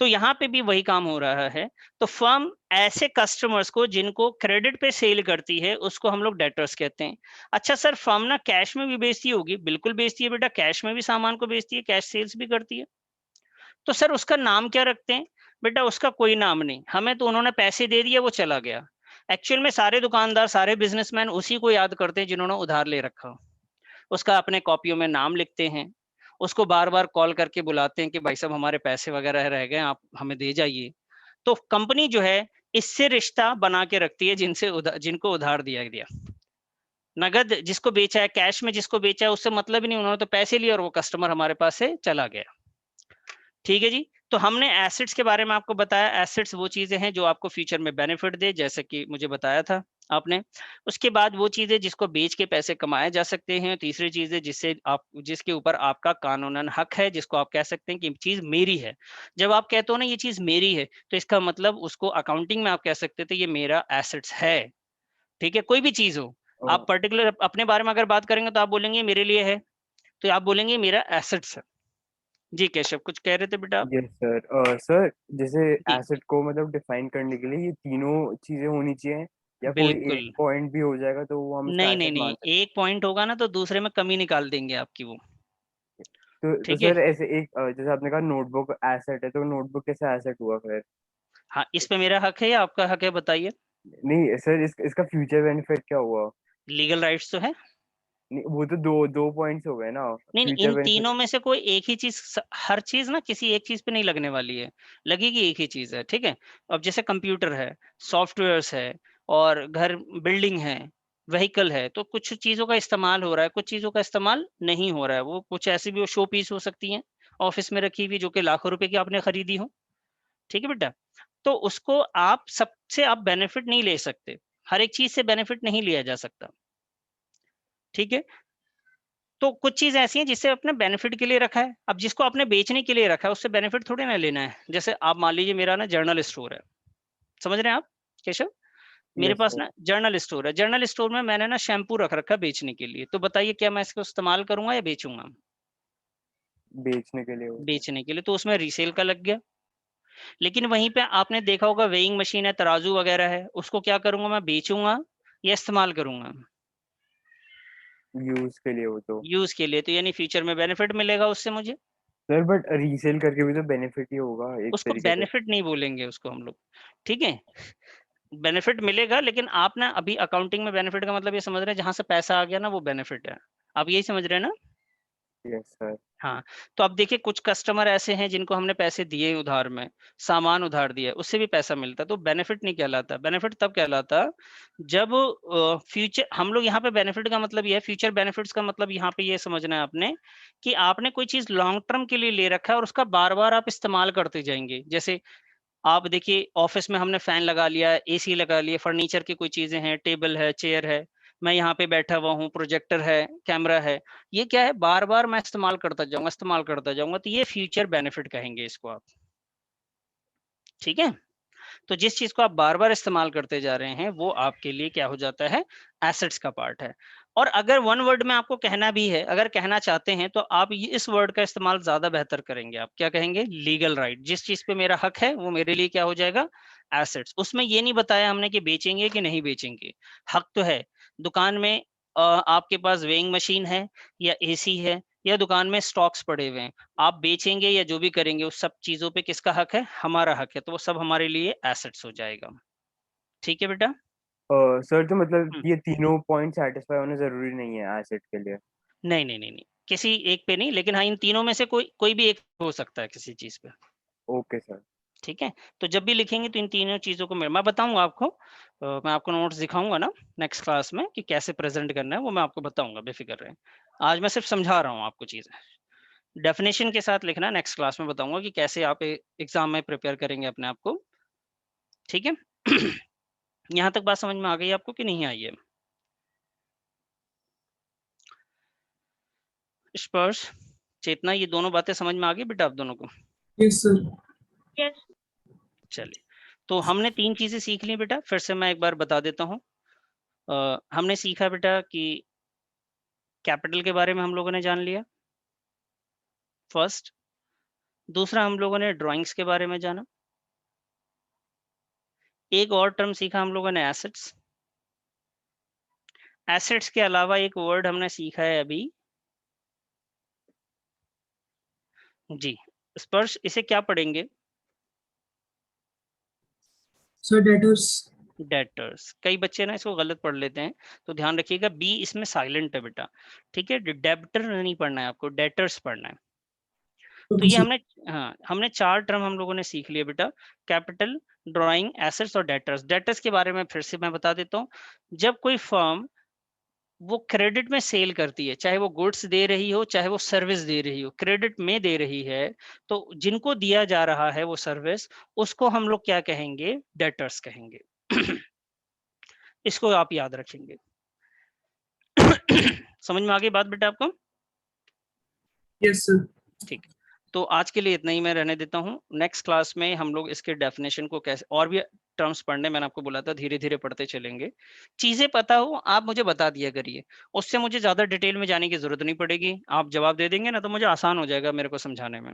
Speaker 1: तो यहाँ पे भी वही काम हो रहा है। तो फर्म ऐसे कस्टमर्स को जिनको क्रेडिट पे सेल करती है, उसको हम लोग डेटर्स कहते हैं। अच्छा सर, फर्म ना कैश में भी बेचती होगी? बिल्कुल बेचती है बेटा, कैश में भी सामान को बेचती है, कैश सेल्स भी करती है। तो सर उसका नाम क्या रखते हैं? बेटा उसका कोई नाम नहीं, हमें तो उन्होंने पैसे दे दिए, वो चला गया। एक्चुअल में सारे दुकानदार, सारे बिजनेसमैन उसी को याद करते हैं जिन्होंने उधार ले रखा हो, उसका अपने कॉपियों में नाम लिखते हैं, उसको बार बार कॉल करके बुलाते हैं कि भाई साहब हमारे पैसे वगैरह रह गए, आप हमें दे जाइए। तो कंपनी जो है इससे रिश्ता बना के रखती है जिनसे जिनको उधार दिया गया। नगद जिसको बेचा है, कैश में जिसको बेचा है, उससे मतलब ही नहीं, उन्होंने तो पैसे लिए और वो कस्टमर हमारे पास से चला गया। ठीक है जी। तो हमने एसेट्स के बारे में आपको बताया, एसेट्स वो चीजें हैं जो आपको फ्यूचर में बेनिफिट दे, जैसे कि मुझे बताया था आपने। उसके बाद वो चीजें जिसको बेच के पैसे कमाए जा सकते हैं। तीसरी चीज है जिससे आप, जिसके ऊपर आपका कानूनन हक है, जिसको आप कह सकते हैं कि चीज मेरी है। जब आप कहते हो ना ये चीज मेरी है, तो इसका मतलब उसको अकाउंटिंग में आप कह सकते थे ये मेरा एसेट्स है। ठीक है, कोई भी चीज हो, आप पर्टिकुलर अपने बारे में अगर बात करेंगे तो आप बोलेंगे मेरे लिए है, तो आप बोलेंगे मेरा एसेट्स है। जी केशव, कुछ कह रहे थे बेटा आप?
Speaker 3: Yes sir. सर जैसे
Speaker 1: जी
Speaker 3: एसेट को मतलब डिफाइन करने के लिए ये तीनों चीजें होनी चाहिए, या कोई
Speaker 1: बिल्कुल।
Speaker 3: एक पॉइंट भी हो जाएगा तो वो हम उसका
Speaker 1: नहीं नहीं
Speaker 3: एसेट
Speaker 1: नहीं,
Speaker 3: मान सकते
Speaker 1: एक पॉइंट होगा ना तो दूसरे में कमी निकाल देंगे आपकी वो।
Speaker 3: हैं? तो
Speaker 1: ठीक है।
Speaker 3: सर ऐसे एक जैसे आपने कहा नोटबुक एसेट है, तो नोटबुक कैसे एसेट हुआ फिर?
Speaker 1: हाँ, इस पे मेरा हक है या आपका हक है, बताइए।
Speaker 3: नहीं सर, इसका फ्यूचर बेनिफिट क्या हुआ?
Speaker 1: लीगल राइट्स तो है।
Speaker 3: नहीं, वो तो दो दो पॉइंट्स हो गए ना।
Speaker 1: नहीं नहीं,
Speaker 3: फ्यूचर
Speaker 1: इन
Speaker 3: बेनिफिट।
Speaker 1: तीनों में से कोई एक ही चीज, हर चीज ना किसी एक चीज पे नहीं लगने वाली है, लगेगी एक ही चीज है। ठीक है। अब जैसे कंप्यूटर है, सॉफ्टवेयर्स है, और घर बिल्डिंग है, व्हीकल है, तो कुछ चीजों का इस्तेमाल हो रहा है, कुछ चीजों का इस्तेमाल नहीं हो रहा है। वो कुछ ऐसी भी शो पीस हो सकती हैं ऑफिस में रखी हुई, जो कि लाखों रुपए की आपने खरीदी हो। ठीक है बेटा। तो उसको आप सबसे आप बेनिफिट नहीं ले सकते, हर एक चीज से बेनिफिट नहीं लिया जा सकता। ठीक है। तो कुछ चीज ऐसी हैं जिससे अपने बेनिफिट के लिए रखा है, अब जिसको आपने बेचने के लिए रखा है उससे बेनिफिट थोड़ी ना लेना है। जैसे आप मान लीजिए मेरा ना जर्नल स्टोर है, समझ रहे हैं आप केशव? मेरे
Speaker 3: यस
Speaker 1: पास
Speaker 3: सर।
Speaker 1: ना जर्नल स्टोर है, जर्नल स्टोर में मैंने ना शैम्पू रख रखा है बेचने के लिए, तो बताइए क्या मैं इसको इस्तेमाल करूंगा या बेचूंगा?
Speaker 3: बेचने के लिए होता है।
Speaker 1: बेचने के लिए, तो उसमें रीसेल का लग गया। लेकिन वहीं पे आपने देखा होगा वेइंग मशीन है, तराजू वगैरह है, उसको क्या करूंगा, मैं बेचूंगा या इस्तेमाल करूंगा?
Speaker 3: यूज के लिए हो तो।
Speaker 1: यूज के लिए, तो यानी फ्यूचर में बेनिफिट मिलेगा उससे मुझे।
Speaker 3: सर बट रीसेल करके भी तो बेनिफिट ही होगा एक
Speaker 1: उसको
Speaker 3: तरीके से।
Speaker 1: बेनिफिट नहीं बोलेंगे उसको हम लोग। ठीक है। बेनिफिट मिलेगा, लेकिन आप ना अभी अकाउंटिंग में बेनिफिट का मतलब ये समझ रहे हैं जहां से पैसा आ गया ना वो बेनिफिट है, आप यही समझ रहे हैं ना?
Speaker 3: Yes sir.
Speaker 1: हाँ, तो अब देखिए कुछ कस्टमर ऐसे हैं जिनको हमने पैसे दिए उधार में, सामान उधार दिया, उससे भी पैसा मिलता है, तो बेनिफिट नहीं कहलाता। बेनिफिट तब कहलाता जब फ्यूचर, हम लोग यहाँ पे बेनिफिट का मतलब ये है, फ्यूचर बेनिफिट्स का मतलब यहाँ पे ये समझना है आपने कि आपने कोई चीज लॉन्ग टर्म के लिए ले रखा है और उसका बार-बार आप इस्तेमाल करते जाएंगे। जैसे आप देखिए ऑफिस में हमने फैन लगा लिया, एसी लगा लिया, फर्नीचर की कोई चीजें हैं, टेबल है, चेयर है, मैं यहाँ पे बैठा हुआ हूँ, प्रोजेक्टर है, कैमरा है, ये क्या है, बार बार मैं इस्तेमाल करता जाऊंगा, तो ये फ्यूचर बेनिफिट कहेंगे इसको आप। ठीक है, तो जिस चीज को आप बार बार इस्तेमाल करते जा रहे हैं वो आपके लिए क्या हो जाता है, एसेट्स का पार्ट है। और अगर वन वर्ड में आपको कहना भी है, अगर कहना चाहते हैं तो आप इस वर्ड का इस्तेमाल ज्यादा बेहतर करेंगे। आप क्या कहेंगे, लीगल राइट। जिस चीज पे मेरा हक है वो मेरे लिए क्या हो जाएगा, एसेट्स। उसमें ये नहीं बताया हमने कि बेचेंगे कि नहीं बेचेंगे, हक तो है। दुकान में आपके पास वेइंग मशीन है या एसी है या दुकान में स्टॉक्स पड़े हुए हैं, आप बेचेंगे या जो भी करेंगे उस सब चीजों पे किसका हक है, हमारा हक है, तो वो सब हमारे लिए एसेट्स हो जाएगा। ठीक है बेटा।
Speaker 3: सर तो मतलब ये तीनों पॉइंट सेटिस्फाई होने जरूरी नहीं है एसेट के लिए?
Speaker 1: नहीं नहीं नहीं नहीं, किसी एक पे नहीं, लेकिन हाँ इन तीनों में से कोई कोई भी एक हो सकता है किसी चीज पे।
Speaker 3: Okay sir.
Speaker 1: ठीक है, तो जब भी लिखेंगे तो इन तीनों चीजों को मैं बताऊंगा आपको। मैं आपको नोट्स दिखाऊंगा ना नेक्स्ट क्लास में कि कैसे प्रेजेंट करना है, वो मैं आपको बताऊंगा, बेफिक्र रहें। आज मैं सिर्फ समझा रहा हूँ आपको चीजें। डेफिनेशन के साथ लिखना, नेक्स्ट क्लास में बताऊंगा कि कैसे आप एग्जाम में प्रिपेयर करेंगे अपने आप को। ठीक है। यहाँ तक बात समझ में आ गई आपको कि नहीं आई है? स्पर्श, चेतना, ये दोनों बातें समझ में आ गई बेटा आप दोनों को?
Speaker 5: Yes sir.
Speaker 2: यस।
Speaker 1: चलिए, तो हमने 3 चीजें सीख ली बेटा, फिर से मैं एक बार बता देता हूँ। हमने सीखा बेटा कि कैपिटल के बारे में हम लोगों ने जान लिया, फर्स्ट। दूसरा, हम लोगों ने ड्राइंग्स के बारे में जाना। एक और टर्म सीखा हम लोगों ने, एसेट्स। एसेट्स के अलावा एक वर्ड हमने सीखा है अभी, जी, स्पर्श। इसे क्या पढ़ेंगे?
Speaker 5: Sir debtors.
Speaker 1: डेटर्स। कई बच्चे ना इसको गलत पढ़ लेते हैं, तो ध्यान रखिएगा, बी इसमें साइलेंट है बेटा। ठीक है, डेब्टर नहीं पढ़ना है आपको, डेटर्स पढ़ना है। तो
Speaker 5: ओके
Speaker 1: ये
Speaker 5: सर।
Speaker 1: हमने, हाँ हमने 4 टर्म हम लोगों ने सीख लिया बेटा, कैपिटल, ड्राइंग, एसेट्स और डेटर्स। डेटर्स के बारे में फिर से मैं बता देता हूँ। जब कोई फर्म वो क्रेडिट में सेल करती है, चाहे वो गुड्स दे रही हो चाहे वो सर्विस दे रही हो, क्रेडिट में दे रही है, तो जिनको दिया जा रहा है वो सर्विस, उसको हम लोग क्या कहेंगे, डेटर्स कहेंगे। इसको आप याद रखेंगे। समझ में आ गई बात बेटा आपको?
Speaker 5: Yes sir.
Speaker 1: ठीक, तो आज के लिए इतना ही मैं रहने देता हूँ। नेक्स्ट क्लास में हम लोग इसके डेफिनेशन को कैसे, और भी टर्म्स पढ़ने, मैंने आपको बोला था धीरे धीरे पढ़ते चलेंगे। चीजें पता हो आप मुझे बता दिया करिए, उससे मुझे ज्यादा डिटेल में जाने की जरूरत नहीं पड़ेगी। आप जवाब दे देंगे ना तो मुझे आसान हो जाएगा मेरे को समझाने में।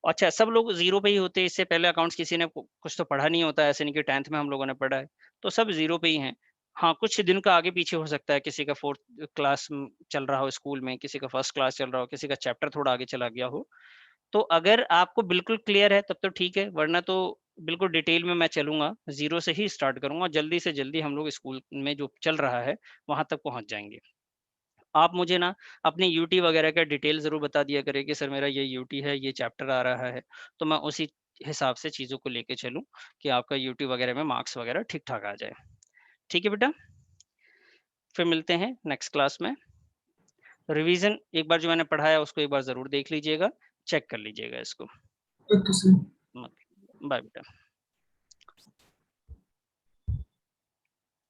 Speaker 1: अच्छा, सब लोग जीरो पे ही होते हैं, इससे पहले अकाउंट्स किसी ने कुछ तो पढ़ा नहीं होता, ऐसे नहीं कि 10th में हम लोगों ने पढ़ा है, तो सब जीरो पे ही हैं। हाँ, कुछ दिन का आगे पीछे हो सकता है, किसी का 4th क्लास चल रहा हो स्कूल में, किसी का 1st क्लास चल रहा हो, किसी का चैप्टर थोड़ा आगे चला गया हो। तो अगर आपको बिल्कुल क्लियर है तब तो ठीक है, वरना तो बिल्कुल डिटेल में मैं चलूंगा, जीरो से ही स्टार्ट करूंगा, जल्दी से जल्दी हम लोग स्कूल में जो चल रहा है वहां तक पहुंच जाएंगे। आप मुझे ना अपने यूटी वगैरह का डिटेल जरूर बता दिया करें कि सर मेरा ये यूटी है, ये चैप्टर आ रहा है, तो मैं उसी हिसाब से चीज़ों को लेके चलूँ कि आपका यूटी वगैरह में मार्क्स वगैरह ठीक ठाक आ जाए। ठीक है बेटा, फिर मिलते हैं नेक्स्ट क्लास में। रिवीजन एक बार जो मैंने पढ़ाया उसको एक बार जरूर देख लीजिएगा, चेक कर लीजिएगा इसको।
Speaker 5: Okay sir.
Speaker 1: बाय बेटा।